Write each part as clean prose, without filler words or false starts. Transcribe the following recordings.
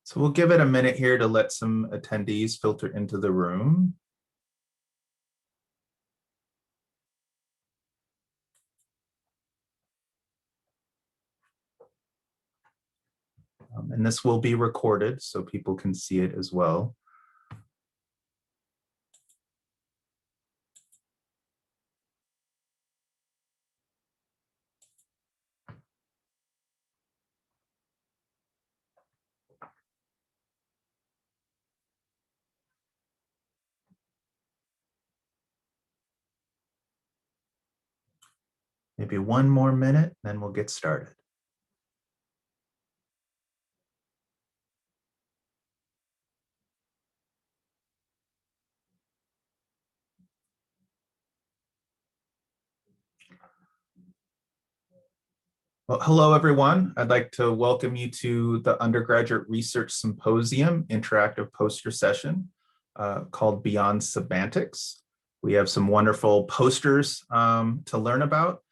So we'll give it a minute here to let some attendees filter into the room. And this will be recorded so people can see it as well. Maybe one more minute, then we'll get started. Well, hello, everyone. I'd like to welcome you to the Undergraduate Research Symposium interactive poster session called Beyond Semantics. We have some wonderful posters to learn about.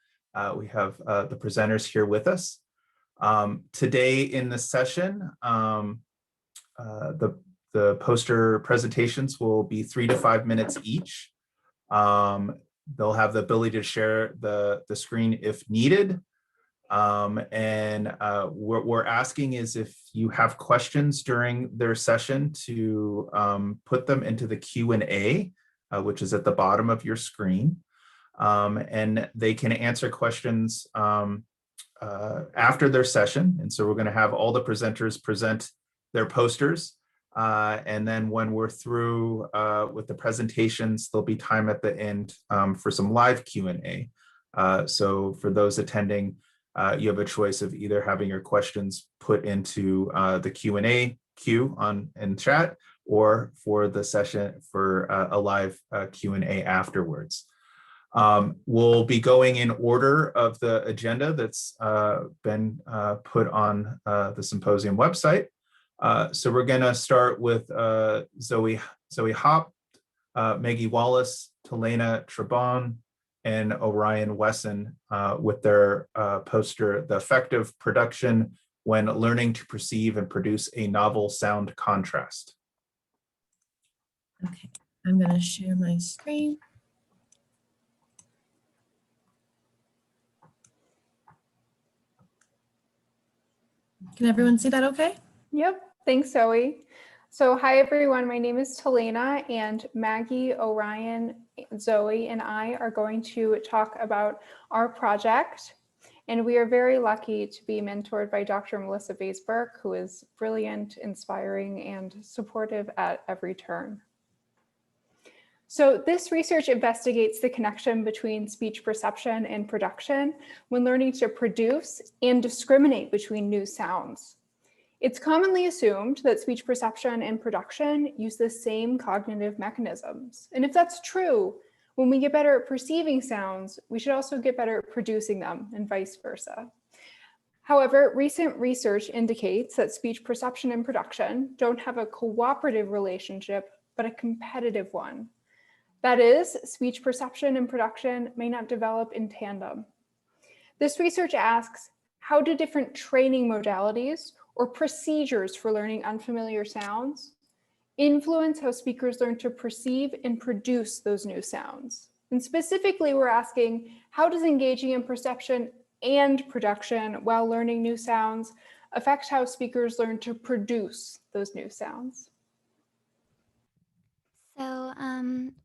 We have the presenters here with us. Today in the session, the poster presentations will be 3 to 5 minutes each. They'll have the ability to share the screen if needed. What we're asking is if you have questions during their session to put them into the Q&A, which is at the bottom of your screen. And they can answer questions after their session. And so we're going to have all the presenters present their posters. And then when we're through with the presentations, there'll be time at the end for some live Q&A. So for those attending, you have a choice of either having your questions put into the Q&A queue in chat, or for the session for a live Q&A afterwards. We'll be going in order of the agenda that's been put on the symposium website. So we're going to start with Zoë Haupt, Maggie Wallace, Tillena Trebon, and Orion Wesson with their poster, The Effective Production When Learning to Perceive and Produce a Novel Sound Contrast. Okay, I'm going to share my screen. Can everyone see that okay? Yep, thanks, Zoe. So hi, everyone. My name is Tillena, and Maggie, Orion, Zoe, and I are going to talk about our project. And we are very lucky to be mentored by Dr. Melissa Vaisberg, who is brilliant, inspiring, and supportive at every turn. So this research investigates the connection between speech perception and production when learning to produce and discriminate between new sounds. It's commonly assumed that speech perception and production use the same cognitive mechanisms. And if that's true, when we get better at perceiving sounds, we should also get better at producing them, and vice versa. However, recent research indicates that speech perception and production don't have a cooperative relationship, but a competitive one. That is, speech perception and production may not develop in tandem. This research asks, how do different training modalities or procedures for learning unfamiliar sounds influence how speakers learn to perceive and produce those new sounds? And specifically, we're asking, how does engaging in perception and production while learning new sounds affect how speakers learn to produce those new sounds? So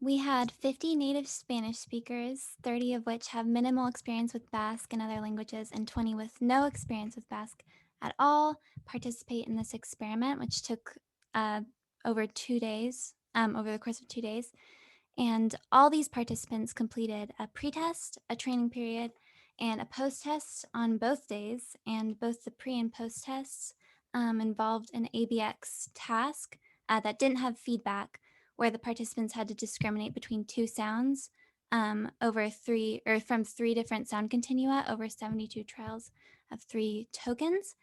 we had 50 native Spanish speakers, 30 of which have minimal experience with Basque and other languages, and 20 with no experience with Basque at all participate in this experiment, which took over 2 days, over the course of 2 days. And all these participants completed a pre-test, a training period, and a post-test on both days. And both the pre and post-tests involved an ABX task that didn't have feedback, where the participants had to discriminate between two sounds from 3 different sound continua over 72 trials of 3 tokens.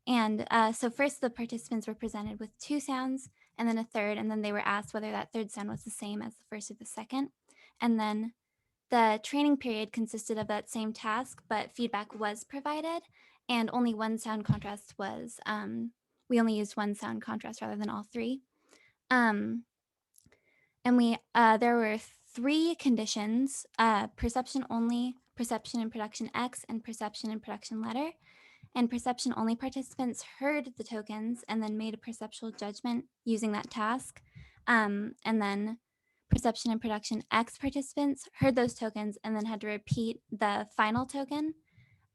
And so first the participants were presented with 2 sounds and then a third, and then they were asked whether that third sound was the same as the first or the second. And then the training period consisted of that same task, but feedback was provided, and only 1 sound contrast was we only used one sound contrast rather than all three. And there were 3 conditions: perception only, perception and production X, and perception and production letter. And perception only participants heard the tokens and then made a perceptual judgment using that task. And then perception and production X participants heard those tokens and then had to repeat the final token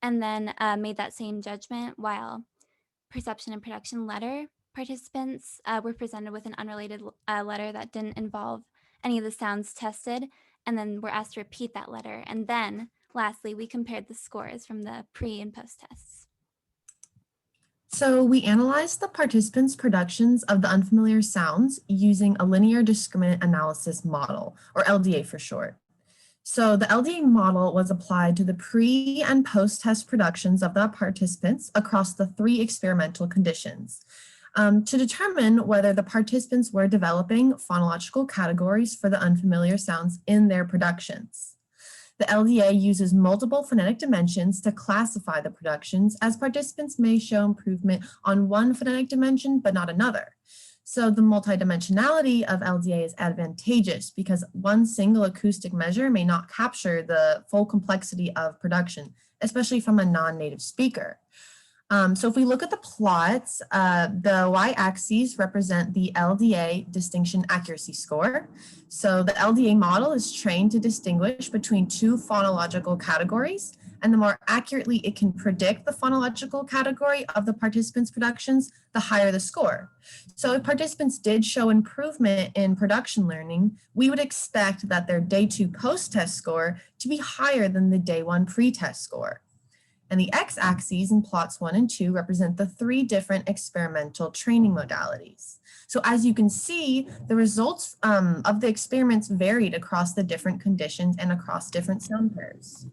and then made that same judgment, while perception and production letter participants were presented with an unrelated letter that didn't involve any of the sounds tested, and then were asked to repeat that letter. And then lastly, we compared the scores from the pre and post tests. So we analyzed the participants' productions of the unfamiliar sounds using a linear discriminant analysis model, or LDA for short. So the LDA model was applied to the pre and post-test productions of the participants across the 3 experimental conditions to determine whether the participants were developing phonological categories for the unfamiliar sounds in their productions. The LDA uses multiple phonetic dimensions to classify the productions, as participants may show improvement on one phonetic dimension, but not another. So the multidimensionality of LDA is advantageous because one single acoustic measure may not capture the full complexity of production, especially from a non-native speaker. So if we look at the plots, the y-axes represent the LDA distinction accuracy score. So the LDA model is trained to distinguish between 2 phonological categories, and the more accurately it can predict the phonological category of the participants' productions, the higher the score. So if participants did show improvement in production learning, we would expect that their day 2 post-test score to be higher than the day 1 pre-test score. And the x-axes in plots 1 and 2 represent the 3 different experimental training modalities. So as you can see, the results of the experiments varied across the different conditions and across different sound pairs.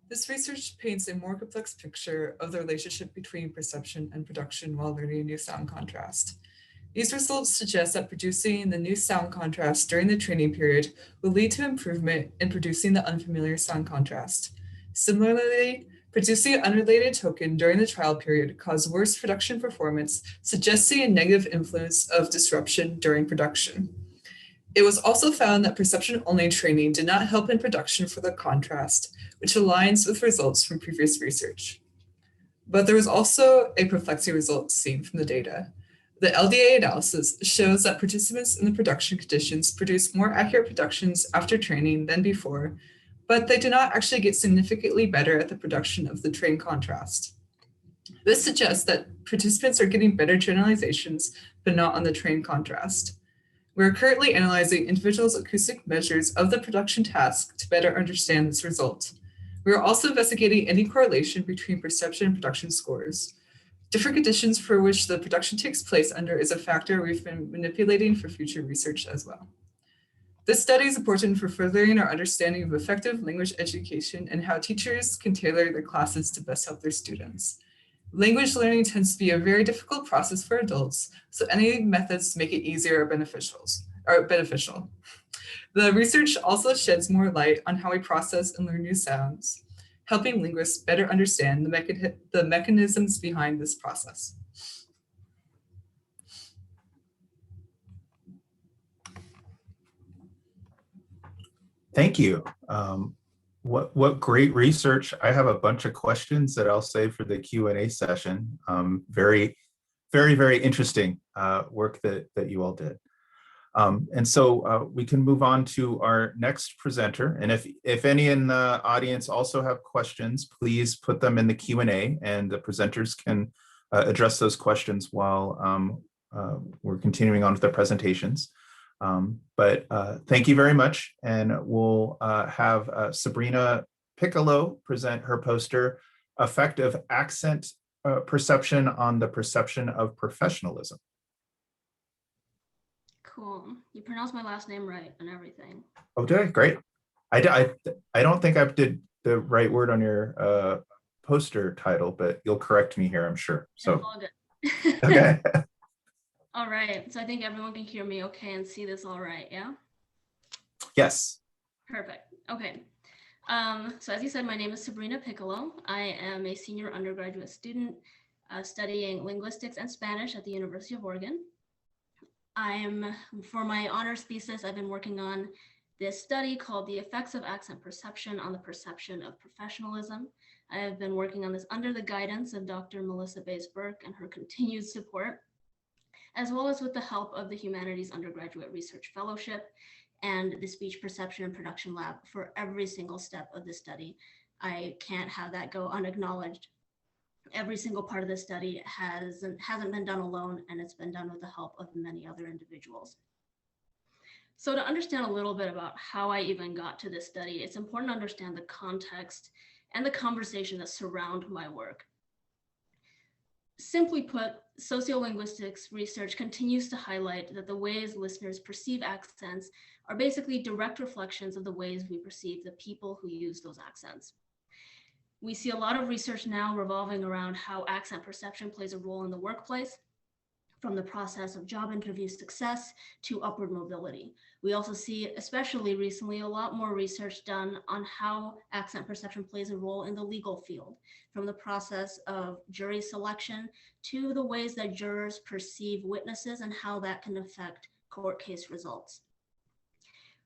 This research paints a more complex picture of the relationship between perception and production while learning a new sound contrast. These results suggest that producing the new sound contrast during the training period will lead to improvement in producing the unfamiliar sound contrast. Similarly, producing an unrelated token during the trial period caused worse production performance, suggesting a negative influence of disruption during production. It was also found that perception-only training did not help in production for the contrast, which aligns with results from previous research. But there was also a perplexing result seen from the data. The LDA analysis shows that participants in the production conditions produced more accurate productions after training than before, but they did not actually get significantly better at the production of the trained contrast. This suggests that participants are getting better generalizations, but not on the trained contrast. We're currently analyzing individuals' acoustic measures of the production task to better understand this result. We are also investigating any correlation between perception and production scores. Different conditions for which the production takes place under is a factor we've been manipulating for future research as well. This study is important for furthering our understanding of effective language education and how teachers can tailor their classes to best help their students. Language learning tends to be a very difficult process for adults, so any methods to make it easier are beneficial. The research also sheds more light on how we process and learn new sounds, helping linguists better understand the mechanisms behind this process. Thank you. What great research. I have a bunch of questions that I'll save for the Q&A session. Very, very interesting work that you all did. And so we can move on to our next presenter. And if any in the audience also have questions, please put them in the Q&A and the presenters can address those questions while we're continuing on with their presentations. But thank you very much. And we'll have Sabrina Piccolo present her poster, Effective Accent Perception on the Perception of Professionalism. Cool. You pronounced my last name right and everything. Oh, did I? Great. I don't think I did the right word on your poster title, but you'll correct me here, I'm sure. So, okay. All right. So I think everyone can hear me okay and see this all right, yeah? Yes. Perfect. Okay. So as you said, my name is Sabrina Piccolo. I am a senior undergraduate student studying linguistics and Spanish at the University of Oregon. For my honors thesis, I've been working on this study called The Effects of Accent Perception on the Perception of Professionalism. I have been working on this under the guidance of Dr. Melissa Bays-Burke and her continued support, as well as with the help of the Humanities Undergraduate Research Fellowship and the Speech Perception and Production Lab for every single step of the study. I can't have that go unacknowledged. Every single part of the study hasn't been done alone, and it's been done with the help of many other individuals. So to understand a little bit about how I even got to this study, it's important to understand the context and the conversation that surround my work. Simply put, sociolinguistics research continues to highlight that the ways listeners perceive accents are basically direct reflections of the ways we perceive the people who use those accents. We see a lot of research now revolving around how accent perception plays a role in the workplace, from the process of job interview success to upward mobility. We also see, especially recently, a lot more research done on how accent perception plays a role in the legal field, from the process of jury selection to the ways that jurors perceive witnesses and how that can affect court case results.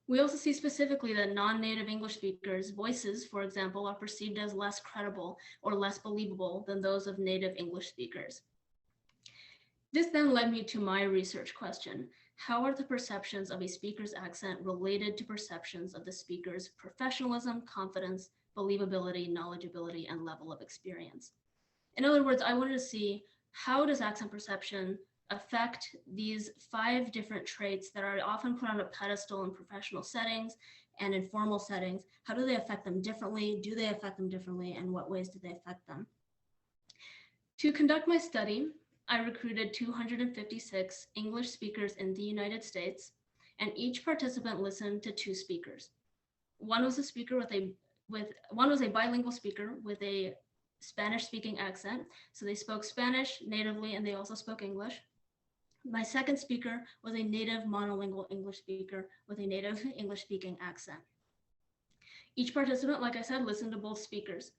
We also see specifically that non-native English speakers' voices, for example, are perceived as less credible or less believable than those of native English speakers. This then led me to my research question. How are the perceptions of a speaker's accent related to perceptions of the speaker's professionalism, confidence, believability, knowledgeability, and level of experience? In other words, I wanted to see, how does accent perception affect these 5 different traits that are often put on a pedestal in professional settings and in formal settings? How do they affect them differently? Do they affect them differently? And what ways do they affect them? To conduct my study, I recruited 256 English speakers in the United States, and each participant listened to 2 speakers. One was a bilingual speaker with a Spanish-speaking accent, so they spoke Spanish natively and they also spoke English. My second speaker was a native monolingual English speaker with a native English-speaking accent. Each participant, like I said, listened to both speakers.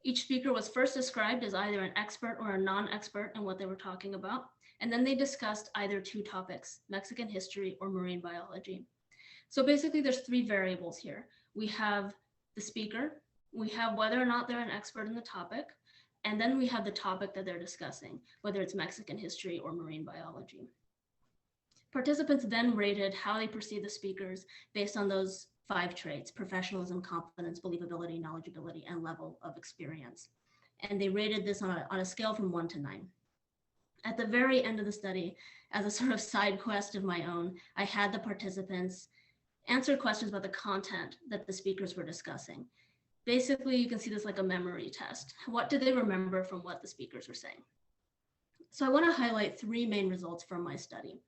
Each speaker was first described as either an expert or a non-expert in what they were talking about, and then they discussed either 2 topics, Mexican history or marine biology. So basically there's 3 variables here. We have the speaker, we have whether or not they're an expert in the topic, and then we have the topic that they're discussing, whether it's Mexican history or marine biology. Participants then rated how they perceive the speakers based on those 5 traits: professionalism, confidence, believability, knowledgeability, and level of experience. And they rated this on a scale from 1 to 9. At the very end of the study, as a sort of side quest of my own, I had the participants answer questions about the content that the speakers were discussing. Basically, you can see this like a memory test. What did they remember from what the speakers were saying? So I want to highlight 3 main results from my study.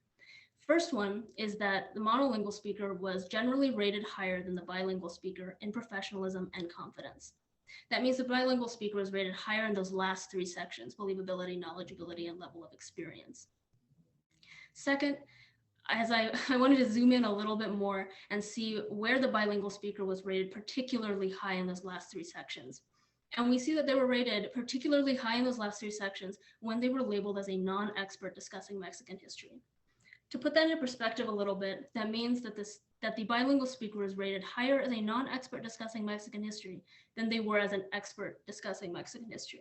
First one is that the monolingual speaker was generally rated higher than the bilingual speaker in professionalism and confidence. That means the bilingual speaker was rated higher in those last 3 sections: believability, knowledgeability, and level of experience. Second, as I wanted to zoom in a little bit more and see where the bilingual speaker was rated particularly high in those last 3 sections. And we see that they were rated particularly high in those last 3 sections when they were labeled as a non-expert discussing Mexican history. To put that into perspective a little bit, that means that the bilingual speaker was rated higher as a non-expert discussing Mexican history than they were as an expert discussing Mexican history.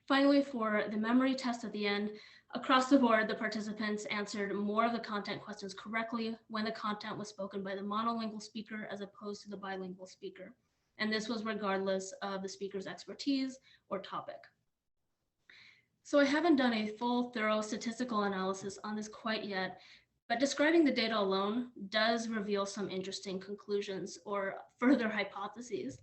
Finally, for the memory test at the end, across the board, the participants answered more of the content questions correctly when the content was spoken by the monolingual speaker as opposed to the bilingual speaker. And this was regardless of the speaker's expertise or topic. So I haven't done a full, thorough statistical analysis on this quite yet, but describing the data alone does reveal some interesting conclusions or further hypotheses.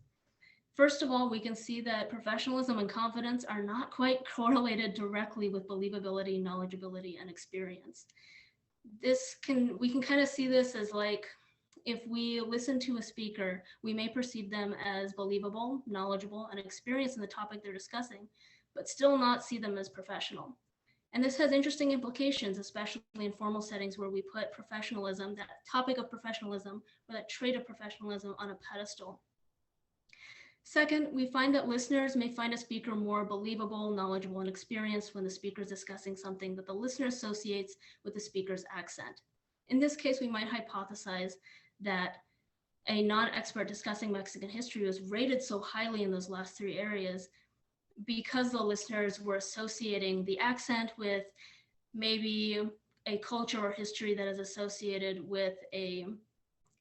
First of all, we can see that professionalism and confidence are not quite correlated directly with believability, knowledgeability, and experience. We can kind of see this as like, if we listen to a speaker, we may perceive them as believable, knowledgeable, and experienced in the topic they're discussing, but still not see them as professional. And this has interesting implications, especially in formal settings where we put professionalism, that topic of professionalism, or that trait of professionalism, on a pedestal. Second, we find that listeners may find a speaker more believable, knowledgeable, and experienced when the speaker is discussing something that the listener associates with the speaker's accent. In this case, we might hypothesize that a non-expert discussing Mexican history was rated so highly in those last three areas because the listeners were associating the accent with maybe a culture or history that is associated with a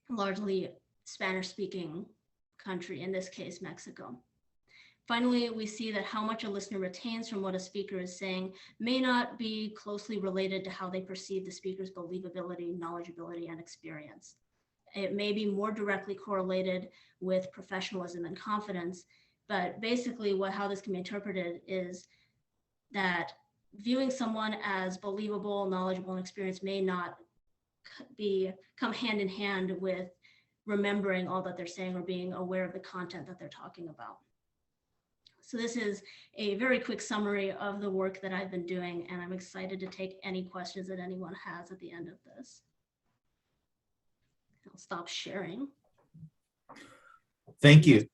largely Spanish-speaking country, in this case, Mexico. Finally, we see that how much a listener retains from what a speaker is saying may not be closely related to how they perceive the speaker's believability, knowledgeability, and experience. It may be more directly correlated with professionalism and confidence, but basically how this can be interpreted is that viewing someone as believable, knowledgeable, and experienced may not come hand in hand with remembering all that they're saying or being aware of the content that they're talking about. So this is a very quick summary of the work that I've been doing, and I'm excited to take any questions that anyone has at the end of this. I'll stop sharing. Thank you.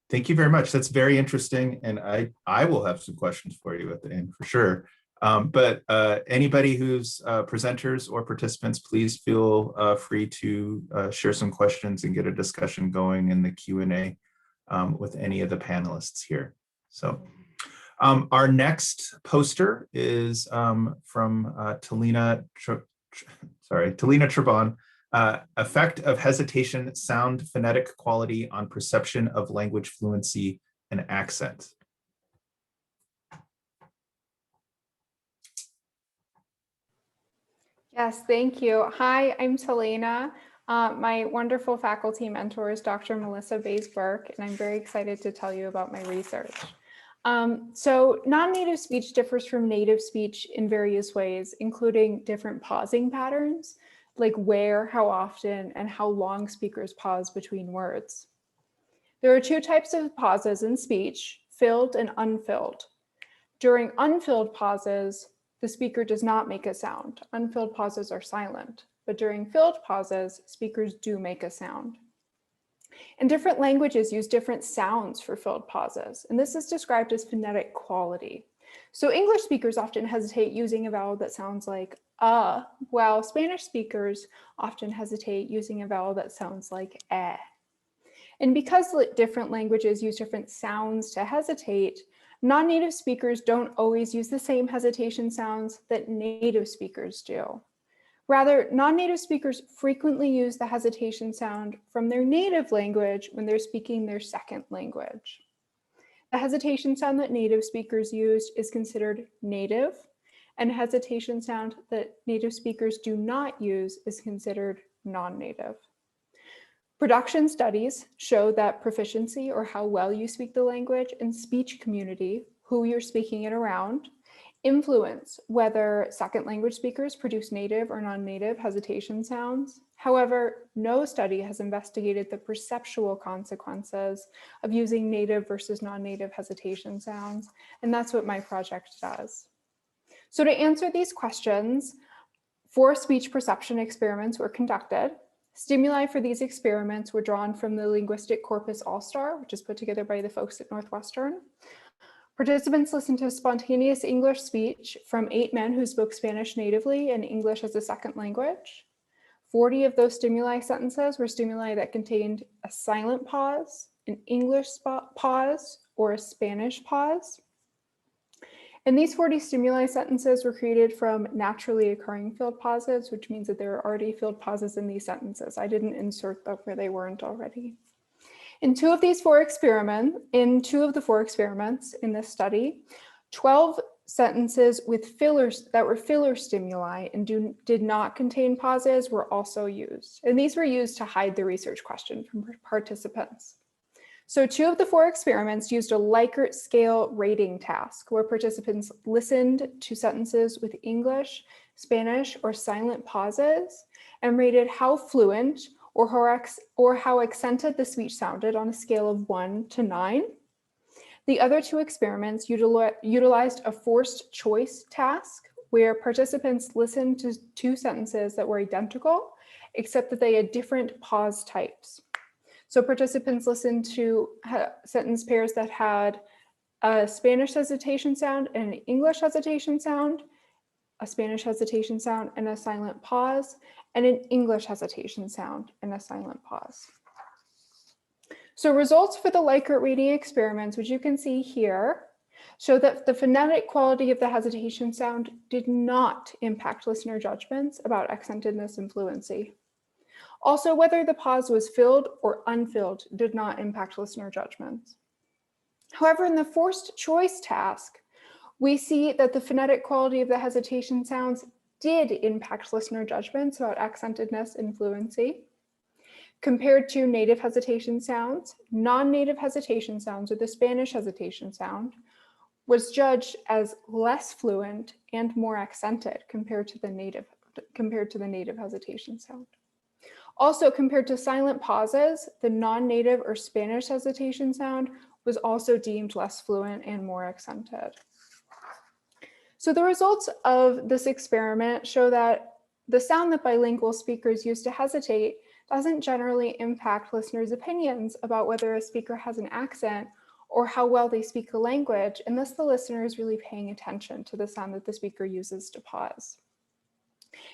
Thank you very much. That's very interesting. And I will have some questions for you at the end for sure. But anybody who's presenters or participants, please feel free to share some questions and get a discussion going in the Q&A with any of the panelists here. So our next poster is from Tillena Trebon, Effect of Hesitation, Sound Phonetic Quality on Perception of Language Fluency and Accent. Yes, thank you. Hi, I'm Tillena. My wonderful faculty mentor is Dr. Melissa Bays-Burke, and I'm very excited to tell you about my research. So non-native speech differs from native speech in various ways, including different pausing patterns, like where, how often, and how long speakers pause between words. There are two types of pauses in speech, filled and unfilled. During unfilled pauses, the speaker does not make a sound. Unfilled pauses are silent, but during filled pauses, speakers do make a sound. And different languages use different sounds for filled pauses, and this is described as phonetic quality. So English speakers often hesitate using a vowel that sounds like while Spanish speakers often hesitate using a vowel that sounds like eh. And because different languages use different sounds to hesitate, non-native speakers don't always use the same hesitation sounds that native speakers do. Rather, non-native speakers frequently use the hesitation sound from their native language when they're speaking their second language. The hesitation sound that native speakers use is considered native, and hesitation sound that native speakers do not use is considered non-native. Production studies show that proficiency, or how well you speak the language, and speech community, who you're speaking it around, influence whether second language speakers produce native or non-native hesitation sounds. However, no study has investigated the perceptual consequences of using native versus non-native hesitation sounds, and that's what my project does. So to answer these questions, 4 speech perception experiments were conducted. Stimuli for these experiments were drawn from the Linguistic Corpus All-Star, which is put together by the folks at Northwestern. Participants listened to spontaneous English speech from 8 men who spoke Spanish natively and English as a second language. 40 of those stimuli sentences were stimuli that contained a silent pause, an English pause, or a Spanish pause. And these 40 stimuli sentences were created from naturally occurring filled pauses, which means that there are already filled pauses in these sentences. I didn't insert them where they weren't already. In two of the 4 experiments in this study, 12 sentences with fillers that were filler stimuli and did not contain pauses were also used. And these were used to hide the research question from participants. So 2 of the 4 experiments used a Likert scale rating task where participants listened to sentences with English, Spanish, or silent pauses and rated how fluent or how accented the speech sounded on a scale of 1 to 9. The other 2 experiments utilized a forced choice task where participants listened to 2 sentences that were identical, except that they had different pause types. So participants listened to sentence pairs that had a Spanish hesitation sound and an English hesitation sound, a Spanish hesitation sound and a silent pause, and an English hesitation sound and a silent pause. So results for the Likert reading experiments, which you can see here, show that the phonetic quality of the hesitation sound did not impact listener judgments about accentedness and fluency. Also, whether the pause was filled or unfilled did not impact listener judgments. However, in the forced choice task, we see that the phonetic quality of the hesitation sounds did impact listener judgments about accentedness and fluency. Compared to native hesitation sounds, non-native hesitation sounds, or the Spanish hesitation sound, was judged as less fluent and more accented compared to the native hesitation sound. Also, compared to silent pauses, the non-native or Spanish hesitation sound was also deemed less fluent and more accented. So the results of this experiment show that the sound that bilingual speakers use to hesitate doesn't generally impact listeners' opinions about whether a speaker has an accent or how well they speak a language, unless the listener is really paying attention to the sound that the speaker uses to pause.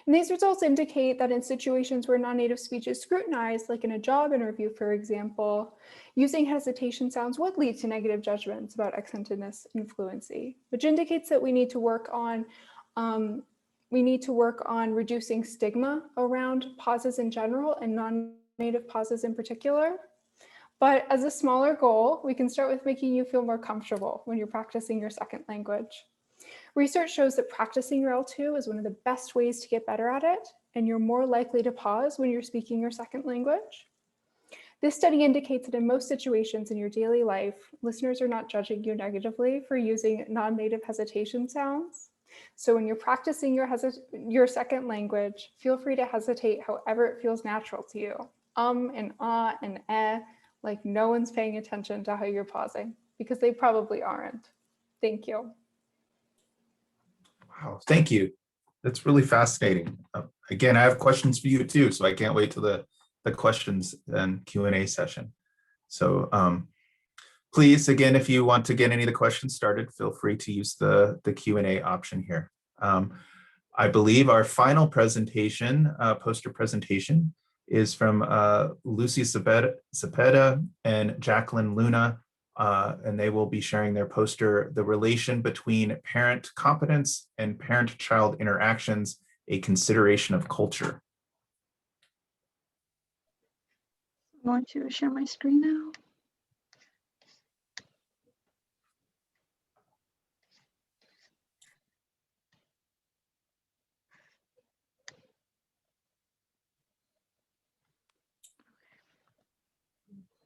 And these results indicate that in situations where non-native speech is scrutinized, like in a job interview, for example, using hesitation sounds would lead to negative judgments about accentedness and fluency, which indicates that we need to work on reducing stigma around pauses in general and non-native pauses in particular. But as a smaller goal, we can start with making you feel more comfortable when you're practicing your second language. Research shows that practicing your L2 is one of the best ways to get better at it, and you're more likely to pause when you're speaking your second language. This study indicates that in most situations in your daily life, listeners are not judging you negatively for using non-native hesitation sounds. So when you're practicing your second language, feel free to hesitate however it feels natural to you. And ah and eh, like no one's paying attention to how you're pausing, because they probably aren't. Thank you. Wow, thank you. That's really fascinating. Again, I have questions for you too, so I can't wait till the questions and Q&A session. So please, again, if you want to get any of the questions started, feel free to use the Q&A option here. I believe our final presentation, poster presentation, is from Lucy Zepeda and Jacqueline Luna, and they will be sharing their poster, The Relation Between Parent Competence and Parent-Child Interactions, a Consideration of Culture. I'm going to share my screen now.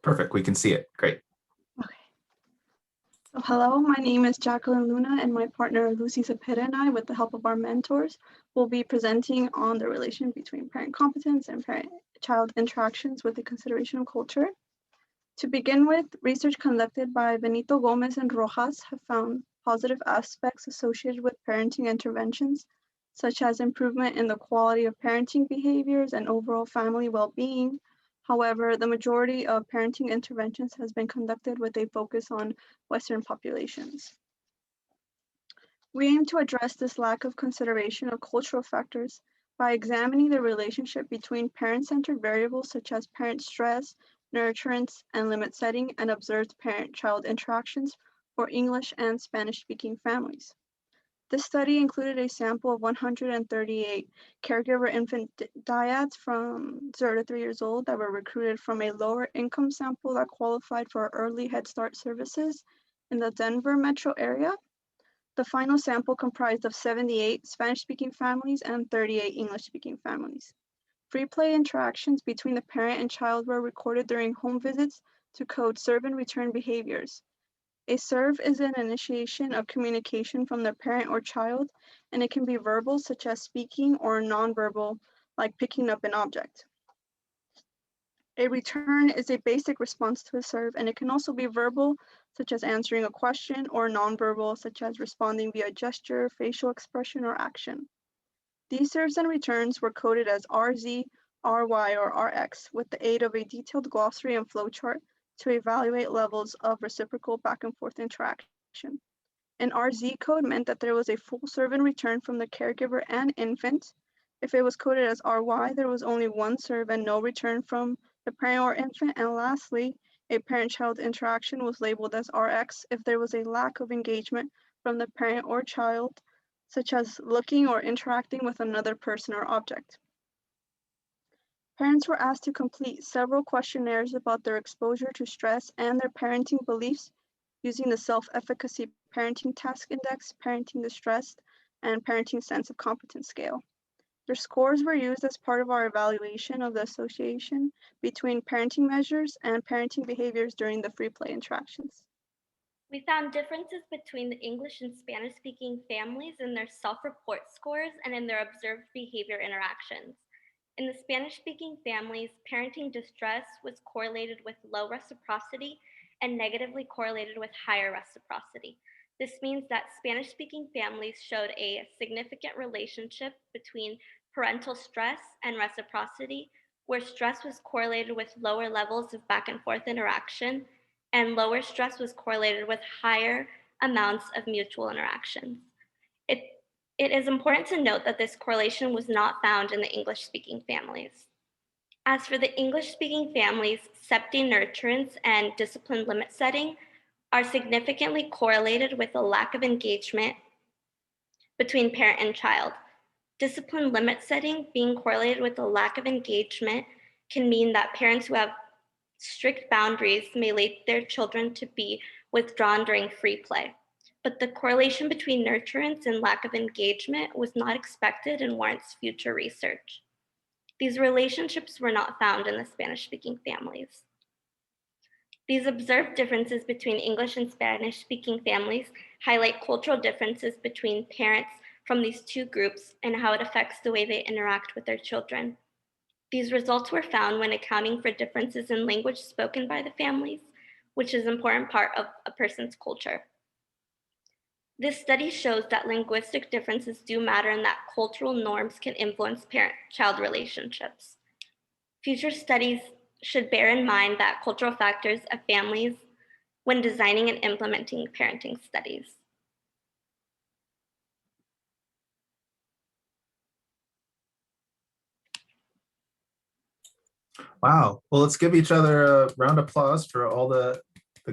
Perfect, we can see it, great. Okay. So hello, my name is Jacqueline Luna, and my partner Lucy Zepeda and I, with the help of our mentors, will be presenting on the relation between parent competence and parent-child interactions with the consideration of culture. To begin with, research conducted by Benito Gomez and Rojas have found positive aspects associated with parenting interventions, such as improvement in the quality of parenting behaviors and overall family well-being. However, the majority of parenting interventions has been conducted with a focus on Western populations. We aim to address this lack of consideration of cultural factors by examining the relationship between parent-centered variables such as parent stress, nurturance, and limit setting, and observed parent-child interactions for English and Spanish-speaking families. This study included a sample of 138 caregiver infant dyads from 0 to 3 years old that were recruited from a lower income sample that qualified for early Head Start services in the Denver metro area. The final sample comprised of 78 Spanish-speaking families and 38 English-speaking families. Free play interactions between the parent and child were recorded during home visits to code serve and return behaviors. A serve is an initiation of communication from the parent or child, and it can be verbal, such as speaking, or nonverbal, like picking up an object. A return is a basic response to a serve, and it can also be verbal, such as answering a question, or nonverbal, such as responding via gesture, facial expression, or action. These serves and returns were coded as RZ RY or RX with the aid of a detailed glossary and flowchart to evaluate levels of reciprocal back and forth interaction. An RZ code meant that there was a full serve and return from the caregiver and infant. If it was coded as RY, there was only one serve and no return from the parent or infant. And lastly, a parent-child interaction was labeled as RX if there was a lack of engagement from the parent or child, such as looking or interacting with another person or object. Parents were asked to complete several questionnaires about their exposure to stress and their parenting beliefs using the self-efficacy parenting task index, parenting distressed, and parenting sense of competence scale. Their scores were used as part of our evaluation of the association between parenting measures and parenting behaviors during the free play interactions. We found differences between the English and Spanish-speaking families in their self-report scores and in their observed behavior interactions. In the Spanish-speaking families, parenting distress was correlated with low reciprocity and negatively correlated with higher reciprocity. This means that Spanish-speaking families showed a significant relationship between parental stress and reciprocity, where stress was correlated with lower levels of back and forth interaction, and lower stress was correlated with higher amounts of mutual interactions. It is important to note that this correlation was not found in the English-speaking families. As for the English-speaking families, SEPT nurturance and discipline limit setting are significantly correlated with a lack of engagement between parent and child. Discipline limit setting being correlated with a lack of engagement can mean that parents who have strict boundaries may lead their children to be withdrawn during free play. But the correlation between nurturance and lack of engagement was not expected and warrants future research. These relationships were not found in the Spanish-speaking families. These observed differences between English and Spanish-speaking families highlight cultural differences between parents from these two groups and how it affects the way they interact with their children. These results were found when accounting for differences in language spoken by the families, which is an important part of a person's culture. This study shows that linguistic differences do matter and that cultural norms can influence parent-child relationships. Future studies should bear in mind that cultural factors of families when designing and implementing parenting studies. Wow. Well, let's give each other a round of applause for all the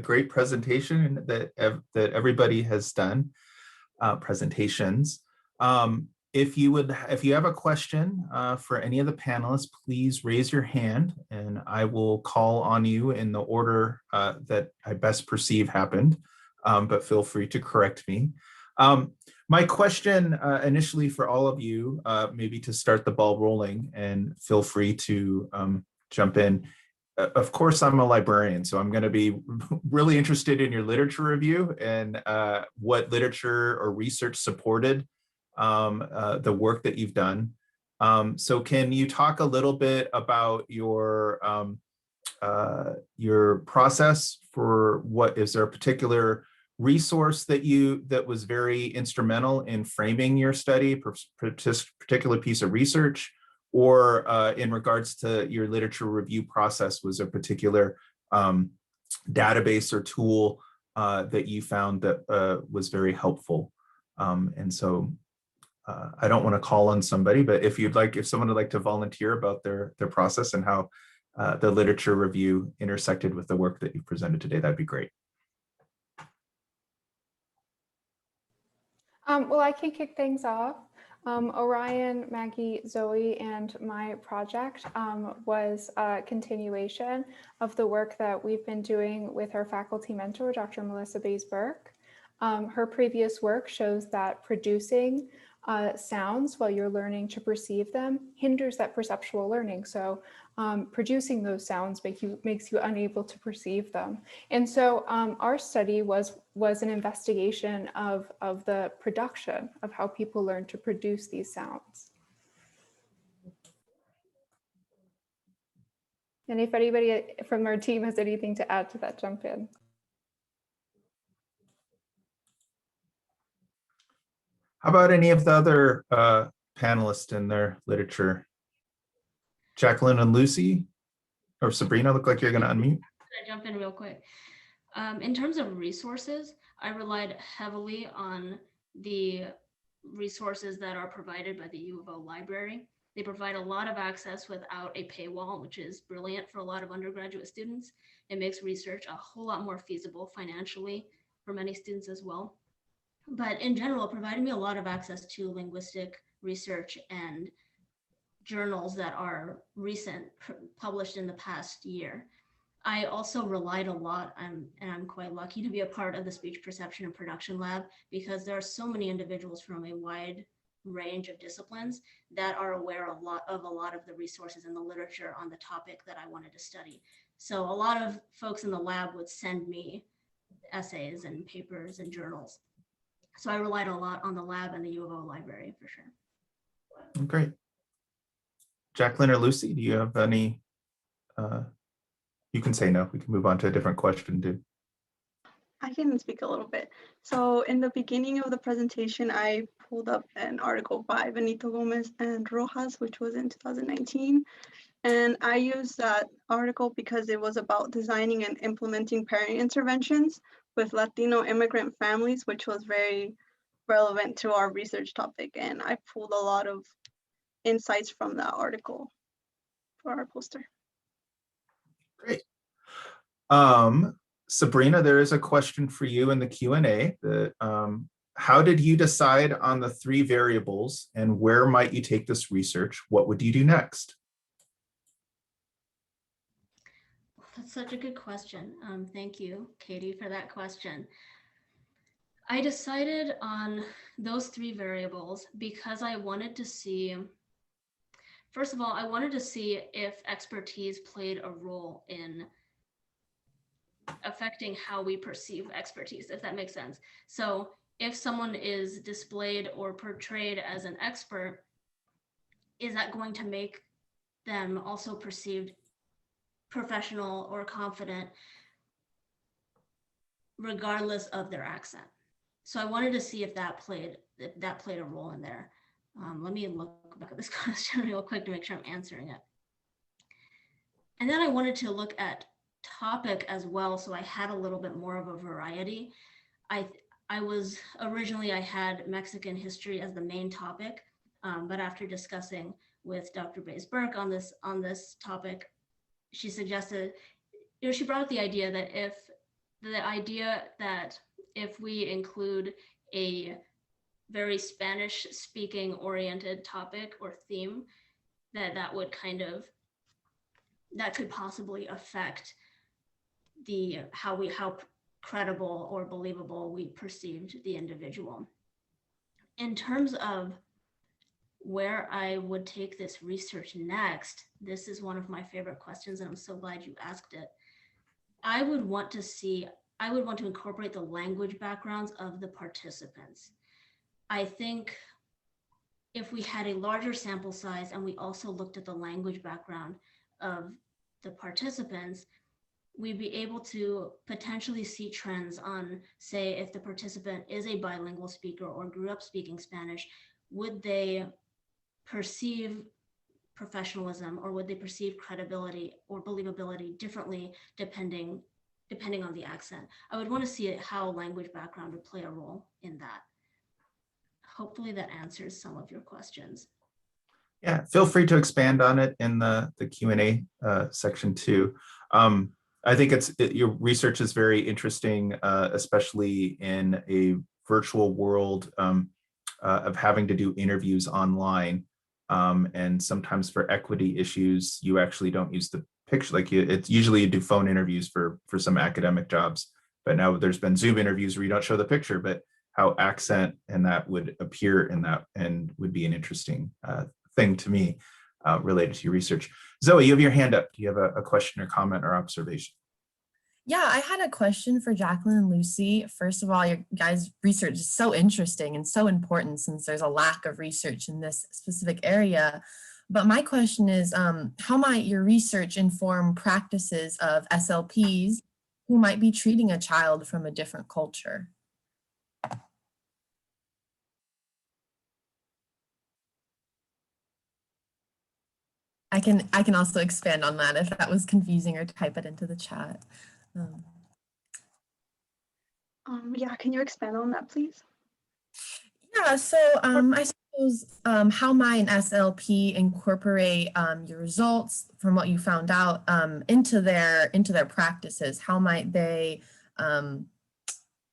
great presentation that everybody has done, presentations. If you have a question for any of the panelists, please raise your hand and I will call on you in the order that I best perceive happened, but feel free to correct me. My question initially for all of you, maybe to start the ball rolling, and feel free to jump in. Of course, I'm a librarian, so I'm going to be really interested in your literature review and what literature or research supported the work that you've done. So can you talk a little bit about your process for is there a particular resource that was very instrumental in framing your study, particular piece of research, or in regards to your literature review process, was a particular database or tool that you found that was very helpful? And so I don't want to call on somebody, but if someone would like to volunteer about their process and how the literature review intersected with the work that you presented today, that'd be great. Well, I can kick things off. Orion, Maggie, Zoe, and my project was a continuation of the work that we've been doing with our faculty mentor, Dr. Melissa Bays-Burke. Her previous work shows that producing sounds while you're learning to perceive them hinders that perceptual learning. So producing those sounds makes you unable to perceive them. And so our study was an investigation of the production of how people learn to produce these sounds. And if anybody from our team has anything to add to that, jump in. How about any of the other panelists in their literature Jacqueline and Lucy, or Sabrina, look like you're going to unmute. Can I jump in real quick? In terms of resources, I relied heavily on the resources that are provided by the U of O library. They provide a lot of access without a paywall, which is brilliant for a lot of undergraduate students. It makes research a whole lot more feasible financially for many students as well. But in general, it provided me a lot of access to linguistic research and journals that are recent, published in the past year. I also relied a lot, and I'm quite lucky to be a part of the Speech Perception and Production Lab, because there are so many individuals from a wide range of disciplines that are aware of a lot of the resources in the literature on the topic that I wanted to study. So a lot of folks in the lab would send me essays and papers and journals. So I relied a lot on the lab and the U of O library for sure. Great. Jacqueline or Lucy, do you have any, you can say no, we can move on to a different question too. I can speak a little bit. So in the beginning of the presentation, I pulled up an article by Benito Gomez and Rojas, which was in 2019. And I used that article because it was about designing and implementing parent interventions with Latino immigrant families, which was very relevant to our research topic. And I pulled a lot of insights from that article for our poster. Great. Sabrina, there is a question for you in the Q&A. How did you decide on the 3 variables, and where might you take this research? What would you do next? That's such a good question. Thank you, Katie, for that question. I decided on those 3 variables because I wanted to see, first of all, I wanted to see if expertise played a role in affecting how we perceive expertise, if that makes sense. So if someone is displayed or portrayed as an expert, is that going to make them also perceived professional or confident regardless of their accent? So I wanted to see if that played a role in there. Let me look back at this question real quick to make sure I'm answering it. And then I wanted to look at topic as well, so I had a little bit more of a variety. I had Mexican history as the main topic, but after discussing with Dr. Bays-Burke on this topic, she suggested, she brought up the idea that if we include a very Spanish speaking oriented topic or theme, that could possibly affect how credible or believable we perceived the individual. In terms of where I would take this research next, this is one of my favorite questions, and I'm so glad you asked it. I would want to incorporate the language backgrounds of the participants. I think if we had a larger sample size and we also looked at the language background of the participants, we'd be able to potentially see trends on, say, if the participant is a bilingual speaker or grew up speaking Spanish, would they perceive professionalism, or would they perceive credibility or believability differently depending on the accent? I would want to see how language background would play a role in that. Hopefully that answers some of your questions. Yeah, feel free to expand on it in the Q&A section too. I think your research is very interesting, especially in a virtual world of having to do interviews online. And sometimes for equity issues, you actually don't use the picture. It's usually you do phone interviews for some academic jobs, but now there's been Zoom interviews where you don't show the picture, but how accent and that would appear in that and would be an interesting thing to me related to your research. Zoe, you have your hand up. Do you have a question or comment or observation? Yeah, I had a question for Jacqueline and Lucy. First of all, your guys' research is so interesting and so important since there's a lack of research in this specific area. But my question is, how might your research inform practices of SLPs who might be treating a child from a different culture? I can also expand on that if that was confusing, or type it into the chat. Yeah, can you expand on that, please? Yeah, so I suppose how might an SLP incorporate your results from what you found out into their practices? How might they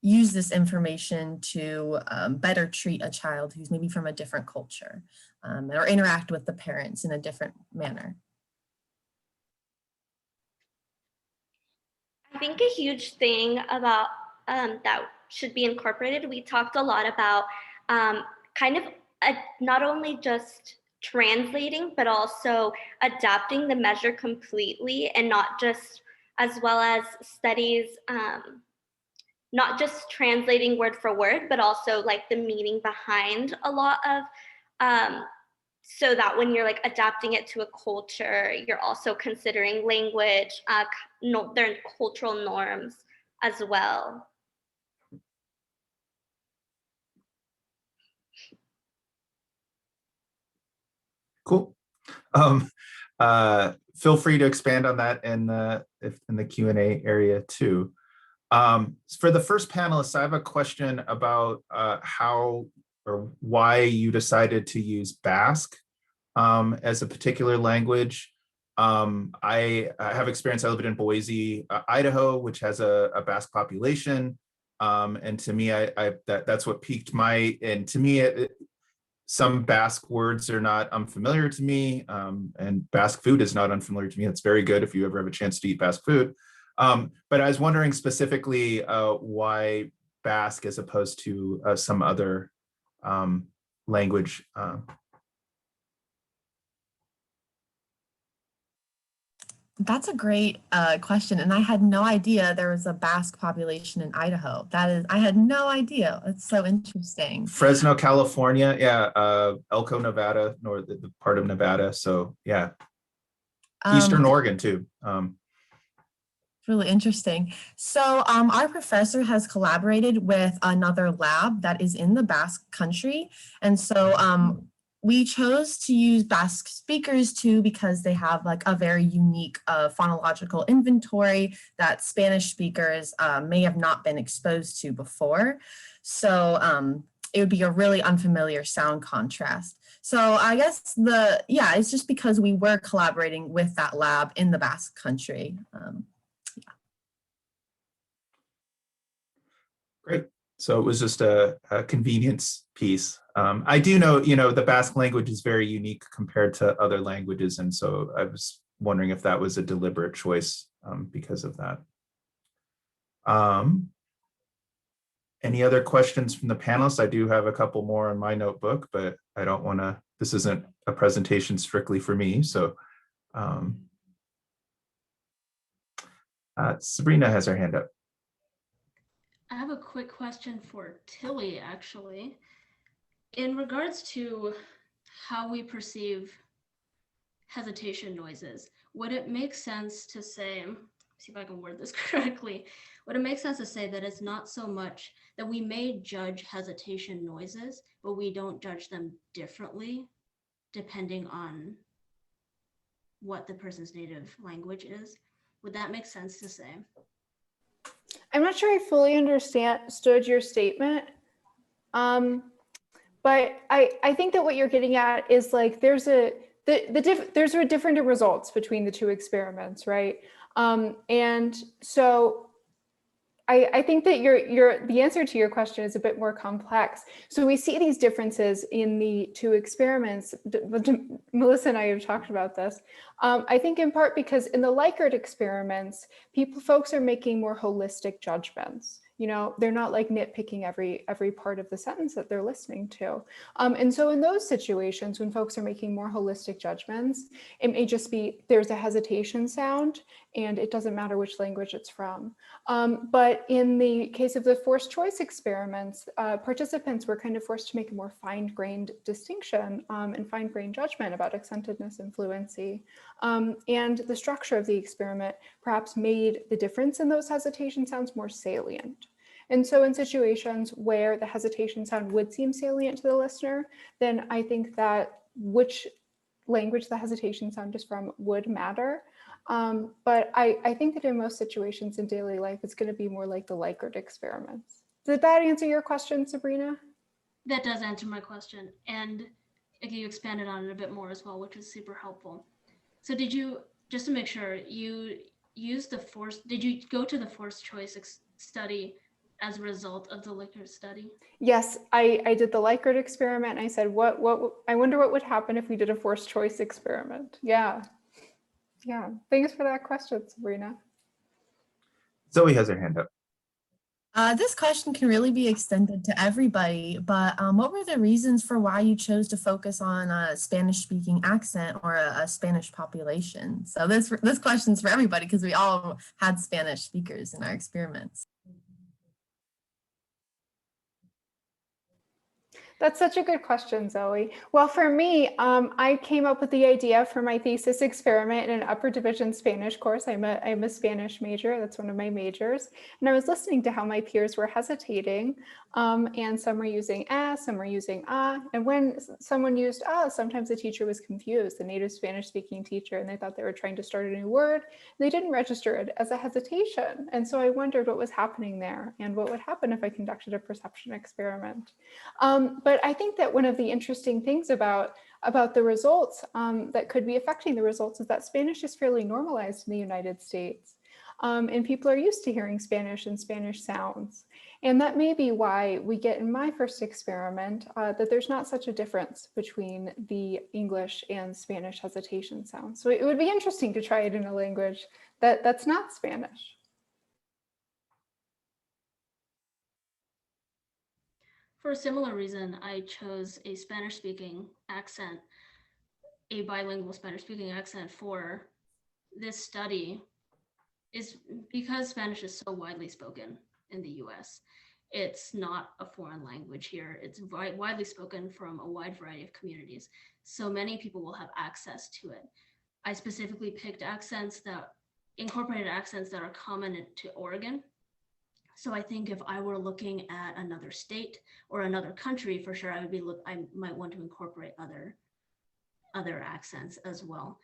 use this information to better treat a child who's maybe from a different culture, or interact with the parents in a different manner? I think a huge thing about that should be incorporated, we talked a lot about kind of not only just translating, but also adapting the measure completely, and not just, as well as studies, not just translating word for word, but also like the meaning behind a lot of, so that when you're like adapting it to a culture, you're also considering language, their cultural norms as well. Cool. Feel free to expand on that in the Q&A area too. For the first panelist, I have a question about how or why you decided to use Basque as a particular language. I have experience. I live in Boise, Idaho, which has a Basque population, and to me, that's what piqued my. And to me, some Basque words are not unfamiliar to me, and Basque food is not unfamiliar to me. It's very good if you ever have a chance to eat Basque food. But I was wondering specifically why Basque as opposed to some other language. That's a great question, and I had no idea there was a Basque population in Idaho. I had no idea. It's so interesting. Fresno, California, yeah, Elko, Nevada, the part of Nevada. So yeah, Eastern Oregon too. Really interesting. So our professor has collaborated with another lab that is in the Basque country, and so we chose to use Basque speakers too because they have like a very unique phonological inventory that Spanish speakers may have not been exposed to before. So it would be a really unfamiliar sound contrast. So I guess it's just because we were collaborating with that lab in the Basque country. Great. So it was just a convenience piece. I do know, the Basque language is very unique compared to other languages. And so I was wondering if that was a deliberate choice because of that. Any other questions from the panelists? I do have a couple more on my notebook, but I don't want to, this isn't a presentation strictly for me. So Sabrina has her hand up. I have a quick question for Tilly, actually. In regards to how we perceive hesitation noises, would it make sense to say, see if I can word this correctly, would it make sense to say that it's not so much that we may judge hesitation noises, but we don't judge them differently depending on what the person's native language is? Would that make sense to say? I'm not sure I fully understood your statement, but I think that what you're getting at is like there's different results between the two experiments, right? And so I think that the answer to your question is a bit more complex. So we see these differences in the two experiments. Melissa and I have talked about this. I think in part because in the Likert experiments, folks are making more holistic judgments. They're not like nitpicking every part of the sentence that they're listening to. And so in those situations, when folks are making more holistic judgments, it may just be there's a hesitation sound and it doesn't matter which language it's from. But in the case of the forced choice experiments, participants were kind of forced to make a more fine-grained distinction and fine-grained judgment about accentedness and fluency. And the structure of the experiment perhaps made the difference in those hesitation sounds more salient. And so in situations where the hesitation sound would seem salient to the listener, then I think that which language the hesitation sound is from would matter. But I think that in most situations in daily life, it's going to be more like the Likert experiments. Did that answer your question, Sabrina? That does answer my question. And you expanded on it a bit more as well, which was super helpful. So did you, just to make sure, you used the did you go to the forced choice study as a result of the Likert study? Yes, I did the Likert experiment. And I said, I wonder what would happen if we did a forced choice experiment. Yeah. Thanks for that question, Sabrina. Zoe has her hand up. This question can really be extended to everybody, but what were the reasons for why you chose to focus on a Spanish-speaking accent or a Spanish population? So this question's for everybody because we all had Spanish speakers in our experiments. That's such a good question, Zoe. Well, for me, I came up with the idea for my thesis experiment in an upper division Spanish course. I'm a Spanish major. That's one of my majors. And I was listening to how my peers were hesitating. And some were using some were using And when someone used sometimes the teacher was confused, the native Spanish speaking teacher, and they thought they were trying to start a new word. They didn't register it as a hesitation. And so I wondered what was happening there and what would happen if I conducted a perception experiment. But I think that one of the interesting things about the results that could be affecting the results is that Spanish is fairly normalized in the United States. And people are used to hearing Spanish and Spanish sounds. And that may be why we get in my first experiment that there's not such a difference between the English and Spanish hesitation sounds. So it would be interesting to try it in a language that's not Spanish. For a similar reason, I chose a Spanish-speaking accent, a bilingual Spanish-speaking accent for this study, is because Spanish is so widely spoken in the US. It's not a foreign language here. It's widely spoken from a wide variety of communities. So many people will have access to it. I specifically picked incorporated accents that are common to Oregon. So I think if I were looking at another state or another country, for sure, I might want to incorporate other accents as well.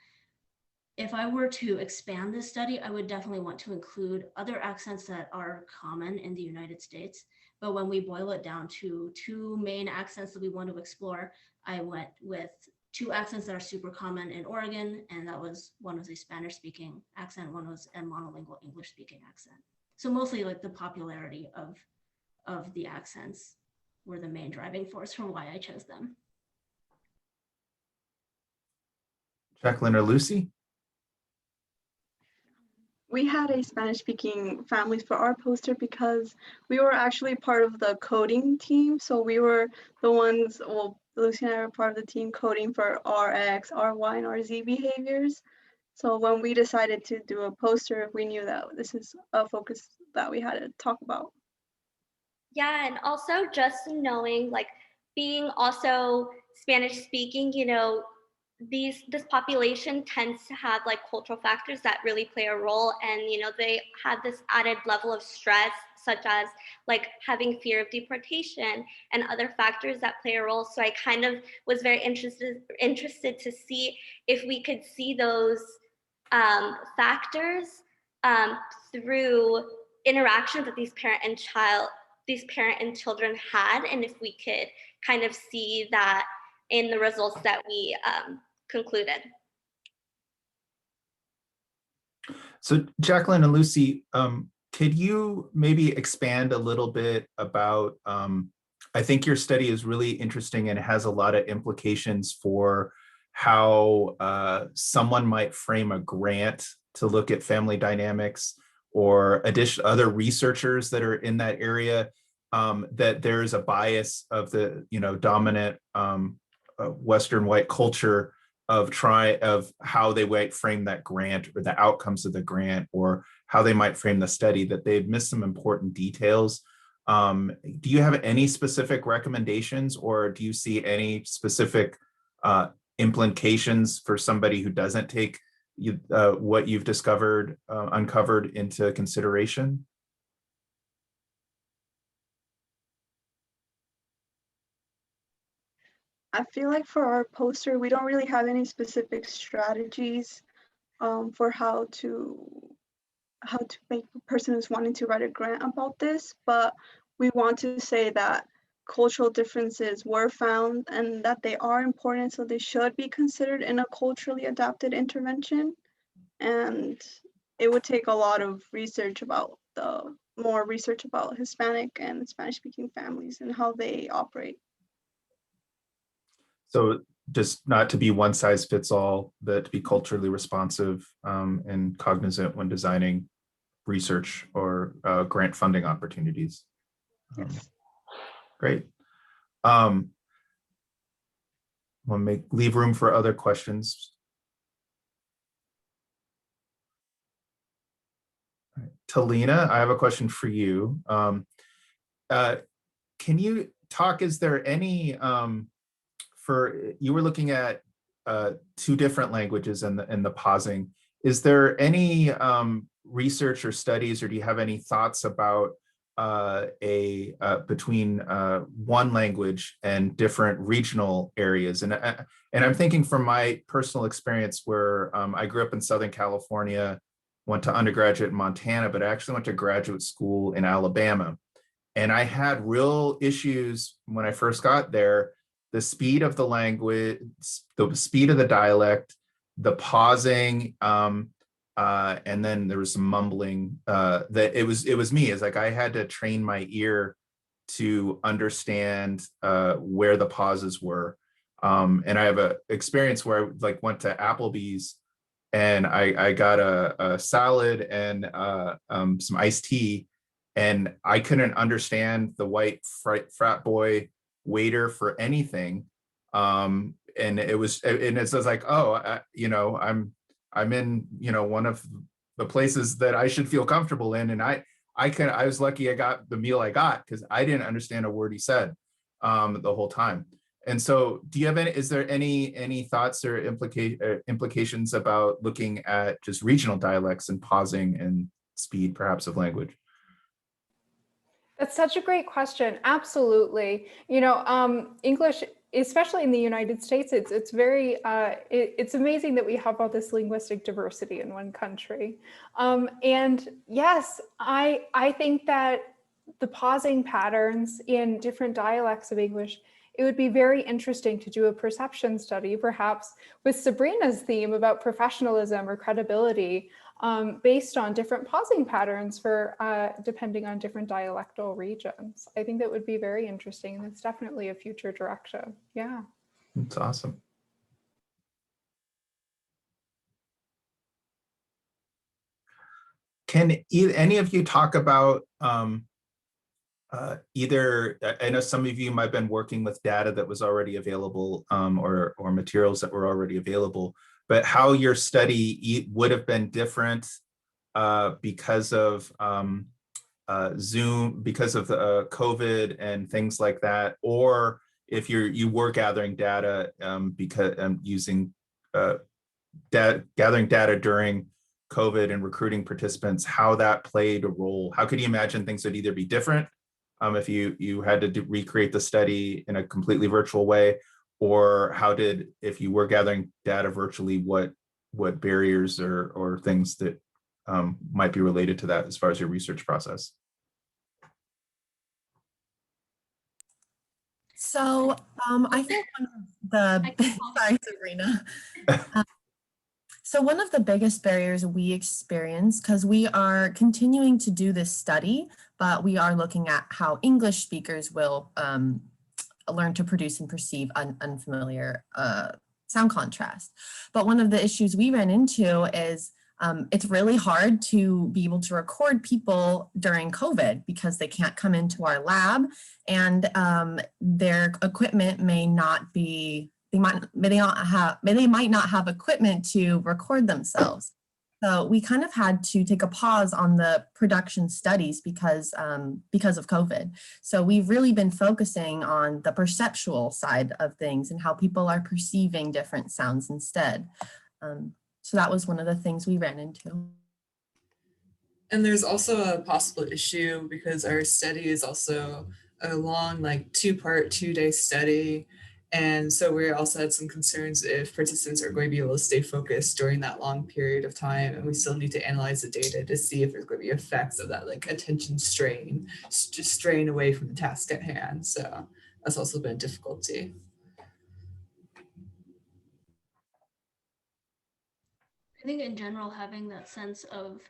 If I were to expand this study, I would definitely want to include other accents that are common in the United States. But when we boil it down to two main accents that we want to explore, I went with two accents that are super common in Oregon, and one was a Spanish-speaking accent, one was a monolingual English-speaking accent. So mostly like the popularity of the accents were the main driving force for why I chose them. Jacqueline or Lucy? We had a Spanish-speaking families for our poster because we were actually part of the coding team. So we were the ones, Lucy and I were part of the team coding for RX, RY, and RZ behaviors. So when we decided to do a poster, we knew that this is a focus that we had to talk about. Yeah, and also just knowing, like, being also Spanish speaking, this population tends to have like cultural factors that really play a role, and they have this added level of stress, such as like having fear of deportation and other factors that play a role. So I kind of was very interested to see if we could see those factors through interactions that these parent and children had, and if we could kind of see that in the results that we concluded. So Jacqueline and Lucy, could you maybe expand a little bit about, I think your study is really interesting and has a lot of implications for how someone might frame a grant to look at family dynamics, or other researchers that are in that area, that there's a bias of the dominant Western white culture of how they might frame that grant or the outcomes of the grant, or how they might frame the study, that they've missed some important details. Do you have any specific recommendations, or do you see any specific implications for somebody who doesn't take what you've uncovered into consideration? I feel like for our poster, we don't really have any specific strategies for how to make a person who's wanting to write a grant about this, but we want to say that cultural differences were found and that they are important, so they should be considered in a culturally adapted intervention. And it would take a lot of research about more research about Hispanic and Spanish speaking families and how they operate. So just not to be one size fits all, but to be culturally responsive and cognizant when designing research or grant funding opportunities. Yes. Great. We'll leave room for other questions. All right. Tillena, I have a question for you. Can you talk, is there any, you were looking at 2 different languages and the pausing. Is there any research or studies, or do you have any thoughts about between one language and different regional areas? And I'm thinking from my personal experience where I grew up in Southern California, went to undergraduate in Montana, but I actually went to graduate school in Alabama. And I had real issues when I first got there. The speed of the language, the speed of the dialect, the pausing, and then there was some mumbling. That it was me. It's like I had to train my ear to understand where the pauses were. And I have a experience where I went to Applebee's and I got a salad and some iced tea, and I couldn't understand the white frat boy waiter for anything. And it's like, oh, I'm in, one of the places that I should feel comfortable in. And I was lucky I got the meal I got because I didn't understand a word he said the whole time. And so is there any thoughts or implications about looking at just regional dialects and pausing and speed perhaps of language? That's such a great question. Absolutely. English, especially in the United States, it's very, it's amazing that we have all this linguistic diversity in one country. And yes, I think that the pausing patterns in different dialects of English, it would be very interesting to do a perception study, perhaps with Sabrina's theme about professionalism or credibility, based on different pausing patterns for depending on different dialectal regions. I think that would be very interesting, and it's definitely a future direction. Yeah. That's awesome. Can any of you talk about either, I know some of you might have been working with data that was already available or materials that were already available, but how your study would have been different because of Zoom, because of the COVID and things like that, or if you were gathering data because using gathering data during COVID and recruiting participants, how that played a role. How could you imagine things would either be different if you had to recreate the study in a completely virtual way, or if you were gathering data virtually, what barriers or things that might be related to that as far as your research process? So I think one of the, sorry, Sabrina. So one of the biggest barriers we experience, because we are continuing to do this study, but we are looking at how English speakers will learn to produce and perceive unfamiliar sound contrast. But one of the issues we ran into is it's really hard to be able to record people during COVID because they can't come into our lab, and their equipment may not be, they might not have equipment to record themselves. So we kind of had to take a pause on the production studies because of COVID. So we've really been focusing on the perceptual side of things and how people are perceiving different sounds instead. So that was one of the things we ran into. And there's also a possible issue because our study is also a long, 2-part, 2-day study. And so we also had some concerns if participants are going to be able to stay focused during that long period of time. And we still need to analyze the data to see if there's going to be effects of that like attention strain, just strain away from the task at hand. So that's also been a difficulty. I think in general, having that sense of,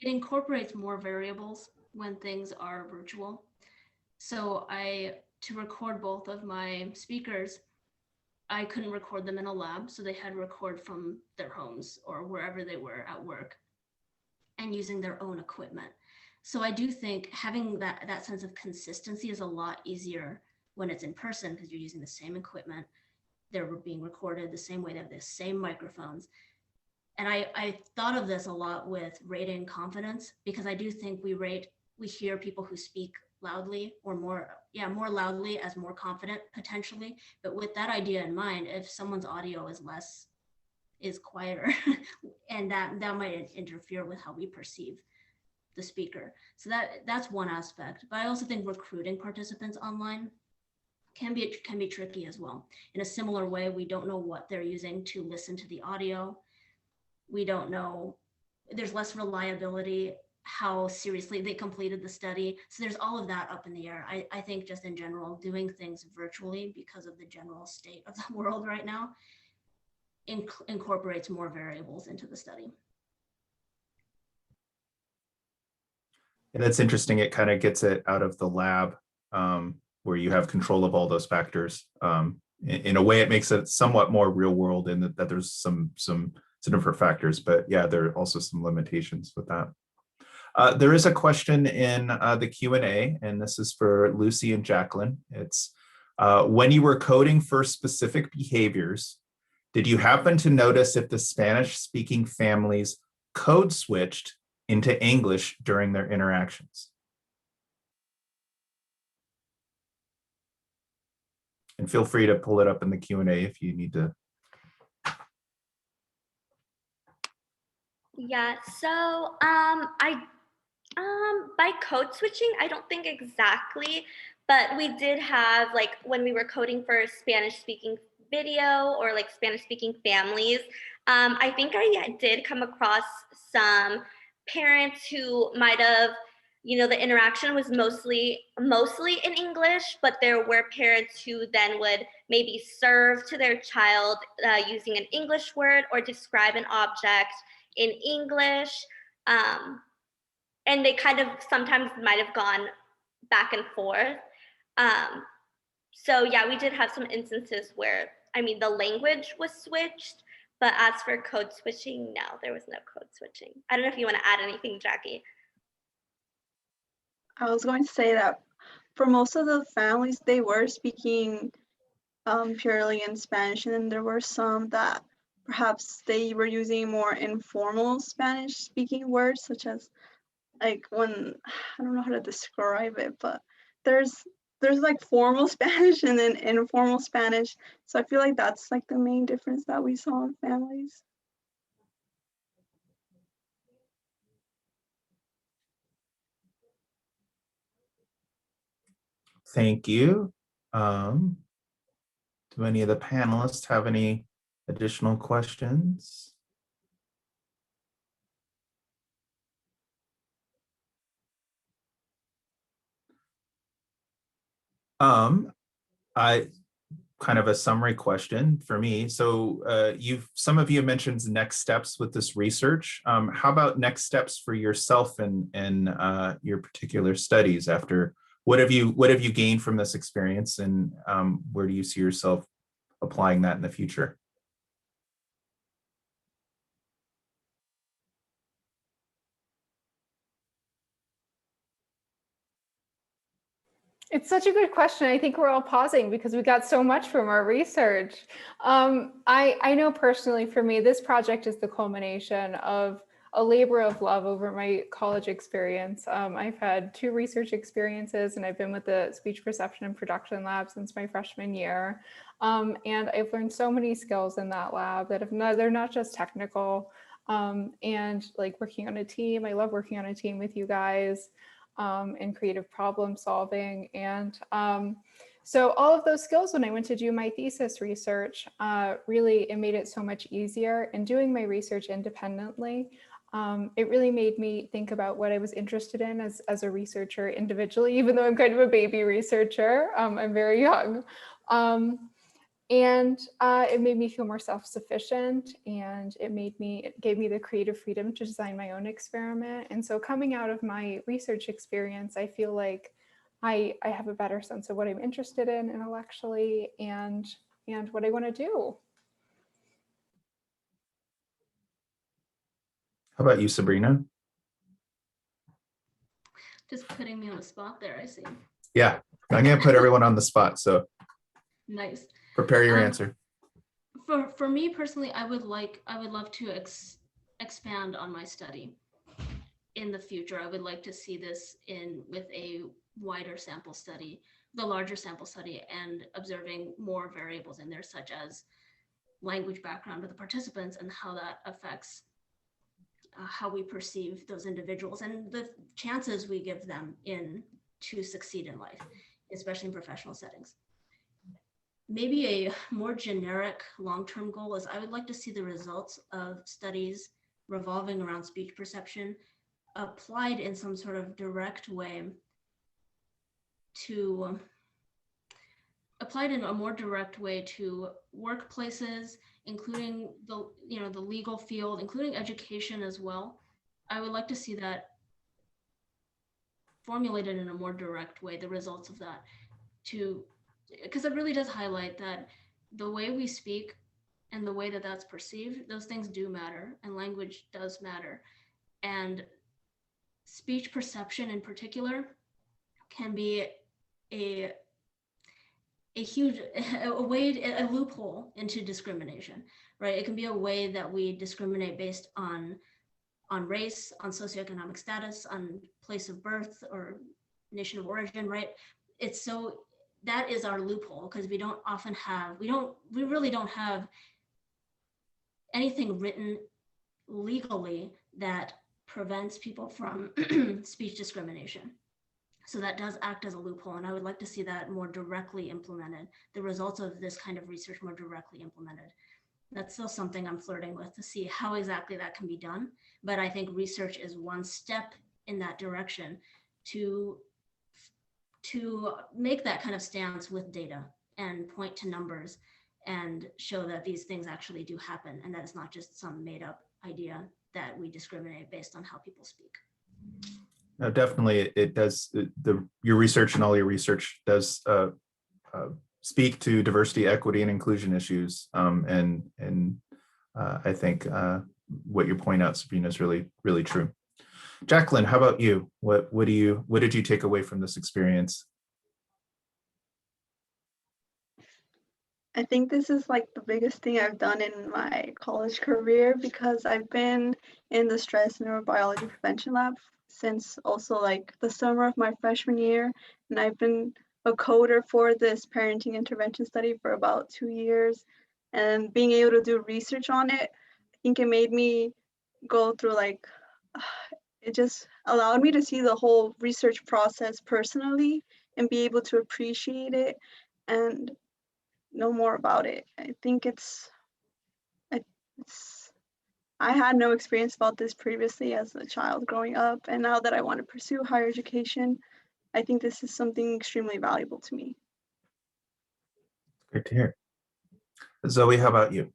it incorporates more variables when things are virtual. So to record both of my speakers, I couldn't record them in a lab, so they had to record from their homes or wherever they were at work and using their own equipment. So I do think having that sense of consistency is a lot easier when it's in person because you're using the same equipment. They're being recorded the same way, they have the same microphones. And I thought of this a lot with rating confidence, because I do think we hear people who speak loudly or more loudly as more confident potentially. But with that idea in mind, if someone's audio is quieter and that might interfere with how we perceive the speaker. So that's one aspect. But I also think recruiting participants online can be tricky as well. In a similar way, we don't know what they're using to listen to the audio. We don't know, there's less reliability, how seriously they completed the study. So there's all of that up in the air. I think just in general, doing things virtually because of the general state of the world right now incorporates more variables into the study. And that's interesting. It kind of gets it out of the lab where you have control of all those factors. In a way, it makes it somewhat more real world in that there's some different factors, but yeah, there are also some limitations with that. There is a question in the Q&A, and this is for Lucy and Jacqueline. It's when you were coding for specific behaviors, did you happen to notice if the Spanish-speaking families code switched into English during their interactions? And feel free to pull it up in the Q&A if you need to. Yeah, so by code switching, I don't think exactly, but we did have, like, when we were coding for Spanish speaking video or like Spanish speaking families, I think I did come across some parents who might have, the interaction was mostly in English, but there were parents who then would maybe serve to their child using an English word or describe an object in English. And they kind of sometimes might have gone back and forth. So yeah, we did have some instances where, the language was switched, but as for code switching, no, there was no code switching. I don't know if you want to add anything, Jackie. I was going to say that for most of the families, they were speaking purely in Spanish, and then there were some that perhaps they were using more informal Spanish speaking words, such as like when, I don't know how to describe it, but there's like formal Spanish and then informal Spanish. So I feel like that's like the main difference that we saw in families. Thank you. Do any of the panelists have any additional questions? I kind of a summary question for me. So some of you mentioned next steps with this research. How about next steps for yourself and your particular studies after? What have you gained from this experience, and where do you see yourself applying that in the future? It's such a good question. I think we're all pausing because we got so much from our research. I know personally for me, this project is the culmination of a labor of love over my college experience. I've had 2 research experiences, and I've been with the Speech Perception and Production Lab since my freshman year. And I've learned so many skills in that lab that they're not just technical, and like working on a team. I love working on a team with you guys. And creative problem solving. And So all of those skills, when I went to do my thesis research, really, it made it so much easier. And doing my research independently, it really made me think about what I was interested in as a researcher individually, even though I'm kind of a baby researcher. I'm very young. And it made me feel more self-sufficient, and it gave me the creative freedom to design my own experiment. And so coming out of my research experience, I feel like I have a better sense of what I'm interested in intellectually and what I want to do. How about you, Sabrina? Just putting me on the spot there, I see. Yeah, I'm gonna put everyone on the spot, so Nice. prepare your answer. For me personally, I would love to expand on my study in the future. I would like to see this with a wider sample study, the larger sample study, and observing more variables in there, such as language background of the participants and how that affects how we perceive those individuals and the chances we give them to succeed in life, especially in professional settings. Maybe a more generic long-term goal is I would like to see the results of studies revolving around speech perception applied in some sort of direct way applied in a more direct way to workplaces, including the legal field, including education as well. I would like to see that formulated in a more direct way, the results of that, because it really does highlight that the way we speak and the way that that's perceived, those things do matter, and language does matter. And speech perception in particular can be a loophole into discrimination, right? It can be a way that we discriminate based on race, on socioeconomic status, on place of birth or nation of origin, right? That is our loophole, because we really don't have anything written legally that prevents people from speech discrimination. So that does act as a loophole, and I would like to see that more directly implemented, the results of this kind of research more directly implemented. That's still something I'm flirting with to see how exactly that can be done. But I think research is one step in that direction to make that kind of stance with data and point to numbers and show that these things actually do happen, and that it's not just some made up idea that we discriminate based on how people speak. No, definitely, it does. Your research and all your research does speak to diversity, equity, and inclusion issues. I think what you point out, Sabrina, is really, really true. Jacqueline, how about you? What did you take away from this experience? I think this is like the biggest thing I've done in my college career, because I've been in the stress neurobiology prevention lab since also like the summer of my freshman year. And I've been a coder for this parenting intervention study for about 2 years. And being able to do research on it, I think it made me go through it just allowed me to see the whole research process personally and be able to appreciate it and know more about it. I think I had no experience about this previously as a child growing up, and now that I want to pursue higher education, I think this is something extremely valuable to me. Great to hear. Zoe, how about you?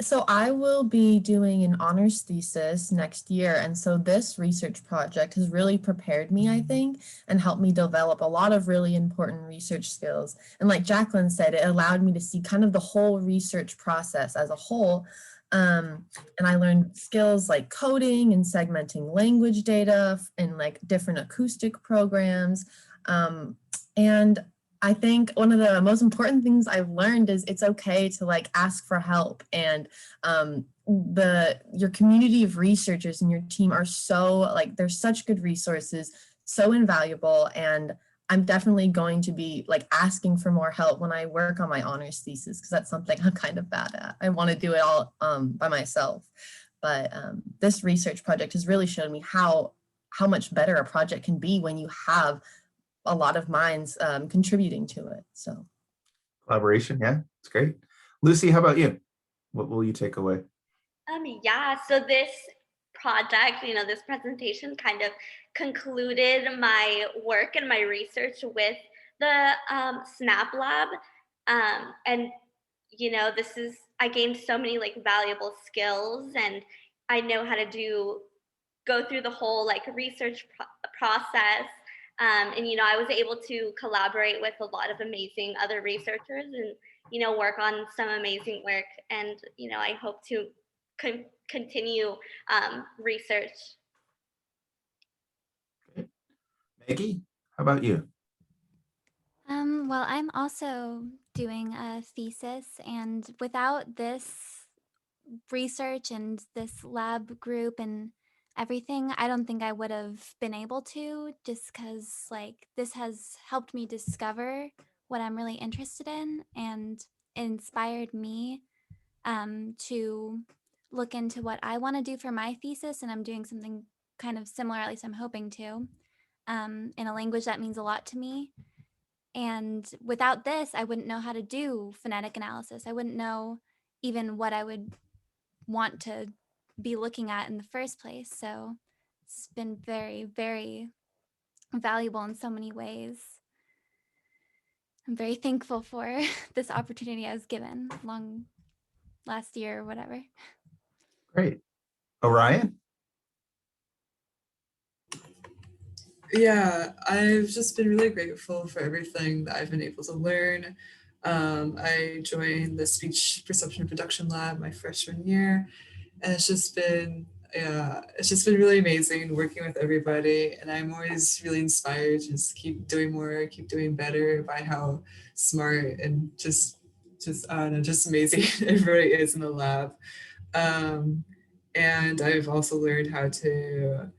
So I will be doing an honors thesis next year. And so this research project has really prepared me, I think, and helped me develop a lot of really important research skills. And like Jacqueline said, it allowed me to see kind of the whole research process as a whole. And I learned skills like coding and segmenting language data in like different acoustic programs. And I think one of the most important things I've learned is it's okay to like ask for help, and your community of researchers and your team are they're such good resources, so invaluable. And I'm definitely going to be like asking for more help when I work on my honors thesis, because that's something I'm kind of bad at. I want to do it all by myself. But this research project has really shown me how much better a project can be when you have a lot of minds contributing to it. So Collaboration, yeah, it's great. Lucy, how about you? What will you take away? Yeah, so this project, this presentation kind of concluded my work and my research with the SNAP Lab. And, I gained so many like valuable skills, and I know how to go through the whole like research process. And, I was able to collaborate with a lot of amazing other researchers and, work on some amazing work. And, I hope to continue research. Maggie, how about you? Well, I'm also doing a thesis, and without this research and this lab group and everything, I don't think I would have been able to, just because like this has helped me discover what I'm really interested in and inspired me to look into what I want to do for my thesis. And I'm doing something kind of similar, at least I'm hoping to, in a language that means a lot to me. And without this, I wouldn't know how to do phonetic analysis. I wouldn't know even what I would want to be looking at in the first place. So it's been very, very valuable in so many ways. I'm very thankful for this opportunity I was given last year or whatever. Great. Orion? Yeah, I've just been really grateful for everything that I've been able to learn. I joined the Speech Perception and Production Lab my freshman year, and it's just been really amazing working with everybody. And I'm always really inspired to just keep doing more, keep doing better by how smart and just I don't know, just amazing everybody is in the lab. And I've also learned how to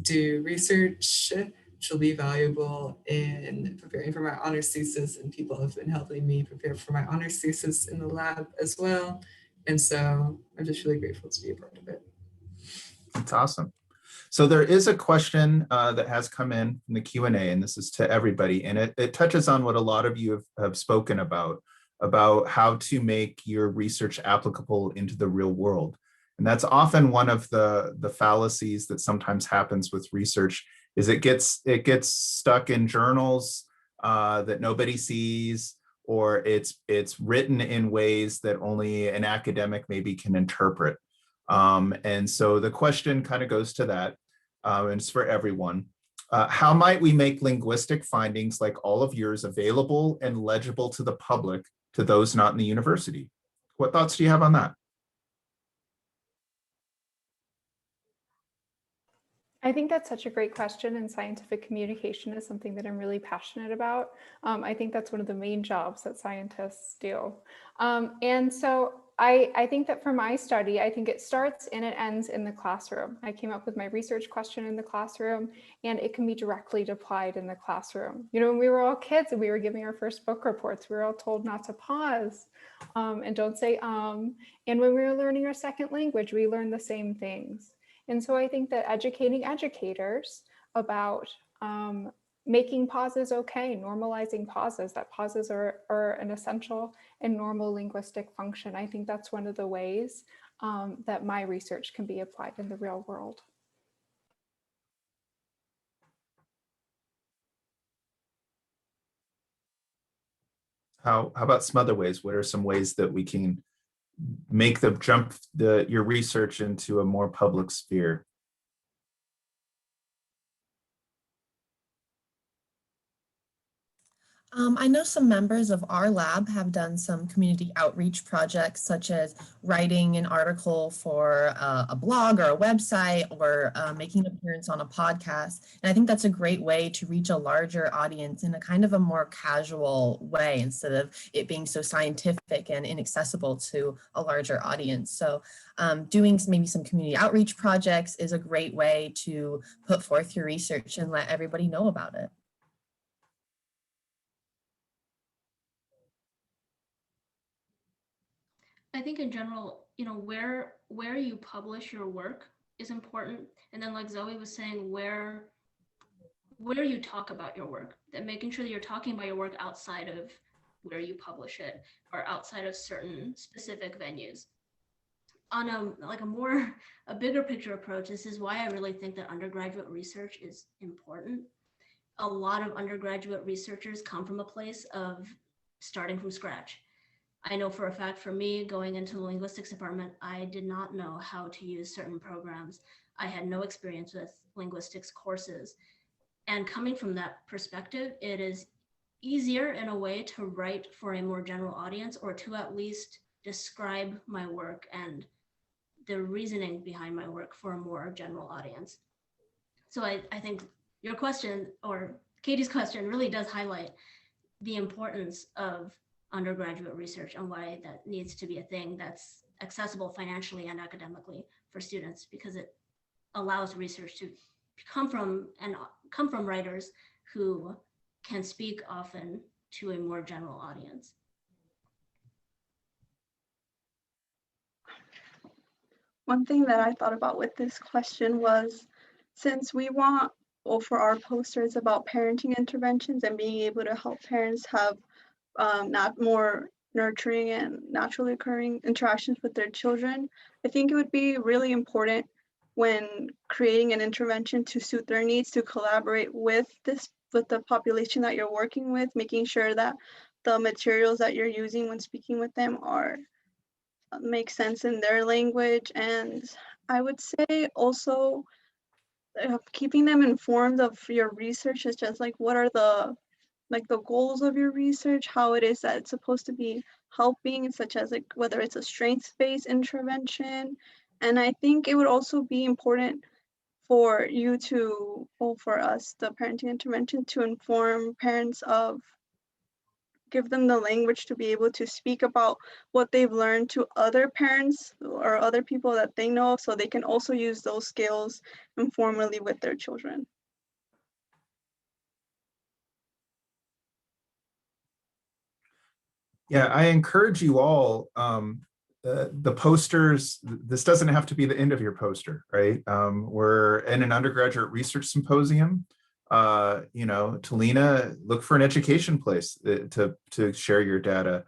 do research, which will be valuable in preparing for my honors thesis, and people have been helping me prepare for my honors thesis in the lab as well. And so I'm just really grateful to be a part of it. That's awesome. So there is a question that has come in the Q&A, and this is to everybody, and it touches on what a lot of you have spoken about how to make your research applicable into the real world. And that's often one of the fallacies that sometimes happens with research, is it gets stuck in journals that nobody sees, or it's written in ways that only an academic maybe can interpret. And so the question kind of goes to that, and it's for everyone. How might we make linguistic findings like all of yours available and legible to the public, to those not in the university? What thoughts do you have on that? I think that's such a great question, and scientific communication is something that I'm really passionate about. I think that's one of the main jobs that scientists do. And so I think that for my study, I think it starts and it ends in the classroom. I came up with my research question in the classroom, and it can be directly applied in the classroom. When we were all kids and we were giving our first book reports, we were all told not to pause and don't say And when we were learning our second language, we learned the same things. And so I think that educating educators about making pauses okay, normalizing pauses, that pauses are an essential and normal linguistic function. I think that's one of the ways that my research can be applied in the real world. How about some other ways? What are some ways that we can make your research into a more public sphere? I know some members of our lab have done some community outreach projects, such as writing an article for a blog or a website, or making an appearance on a podcast. And I think that's a great way to reach a larger audience in a kind of a more casual way, instead of it being so scientific and inaccessible to a larger audience. So doing maybe some community outreach projects is a great way to put forth your research and let everybody know about it. I think in general, where you publish your work is important. And then like Zoe was saying, where where you talk about your work, and making sure that you're talking about your work outside of where you publish it or outside of certain specific venues. On a bigger picture approach, this is why I really think that undergraduate research is important. A lot of undergraduate researchers come from a place of starting from scratch. I know for a fact, for me, going into the linguistics department, I did not know how to use certain programs. I had no experience with linguistics courses. And coming from that perspective, it is easier in a way to write for a more general audience, or to at least describe my work and the reasoning behind my work for a more general audience. So I think your question, or Katie's question, really does highlight the importance of undergraduate research and why that needs to be a thing that's accessible financially and academically for students, because it allows research to come from writers who can speak often to a more general audience. One thing that I thought about with this question was, since we want, well, for our posters about parenting interventions and being able to help parents have not more nurturing and naturally occurring interactions with their children, I think it would be really important when creating an intervention to suit their needs to collaborate with the population that you're working with, making sure that the materials that you're using when speaking with them make sense in their language. And I would say also keeping them informed of your research, is just like, what are the goals of your research, how it is that it's supposed to be helping, such as like whether it's a strengths-based intervention. And I think it would also be important for you to, well, for us, the parenting intervention, to inform parents of, give them the language to be able to speak about what they've learned to other parents or other people that they know, so they can also use those skills informally with their children. Yeah, I encourage you all, the posters, this doesn't have to be the end of your poster, right? We're in an undergraduate research symposium. Tillena, look for an education place to share your data.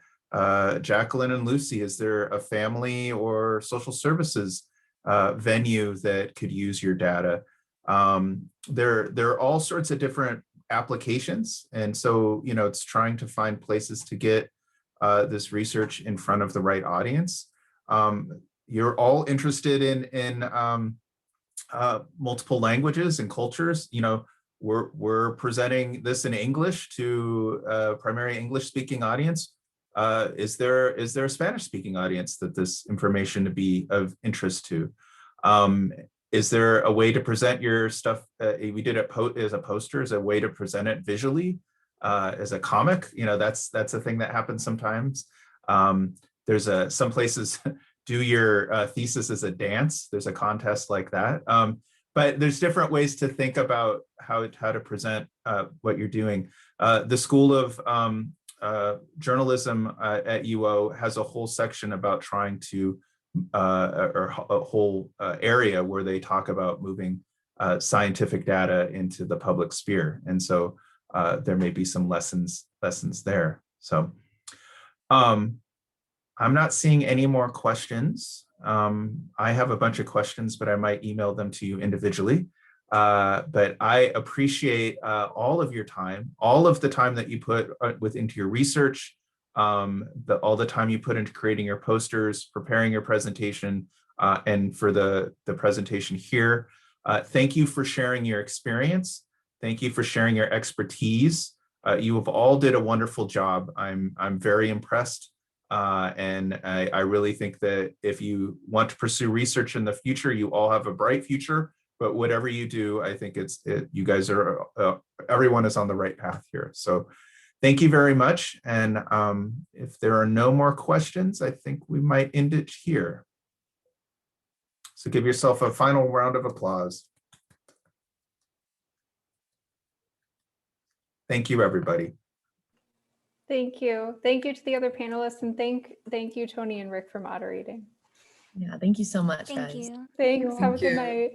Jacqueline and Lucy, is there a family or social services venue that could use your data? There are all sorts of different applications. And so, it's trying to find places to get this research in front of the right audience. You're all interested in multiple languages and cultures. We're presenting this in English to a primary English-speaking audience. Is there a Spanish-speaking audience that this information to be of interest to? Is there a way to present your stuff? We did it as a poster, as a way to present it visually, as a comic. That's a thing that happens sometimes. There's some places do your thesis as a dance. There's a contest like that. But there's different ways to think about how to present what you're doing. The School of Journalism at UO has a whole section about trying to, or a whole area where they talk about moving scientific data into the public sphere. And so there may be some lessons there. So I'm not seeing any more questions. I have a bunch of questions, but I might email them to you individually. But I appreciate all of your time, all of the time that you put into your research, all the time you put into creating your posters, preparing your presentation, and for the presentation here. Thank you for sharing your experience. Thank you for sharing your expertise. You have all did a wonderful job. I'm very impressed. And I really think that if you want to pursue research in the future, you all have a bright future. But whatever you do, I think you guys are, everyone is on the right path here. So thank you very much. And if there are no more questions, I think we might end it here. So give yourself a final round of applause. Thank you, everybody. Thank you. Thank you to the other panelists, and thank you, Toni and Rick, for moderating. Yeah, thank you so much, Thank guys. you. Thanks. Have a Thank good you. night.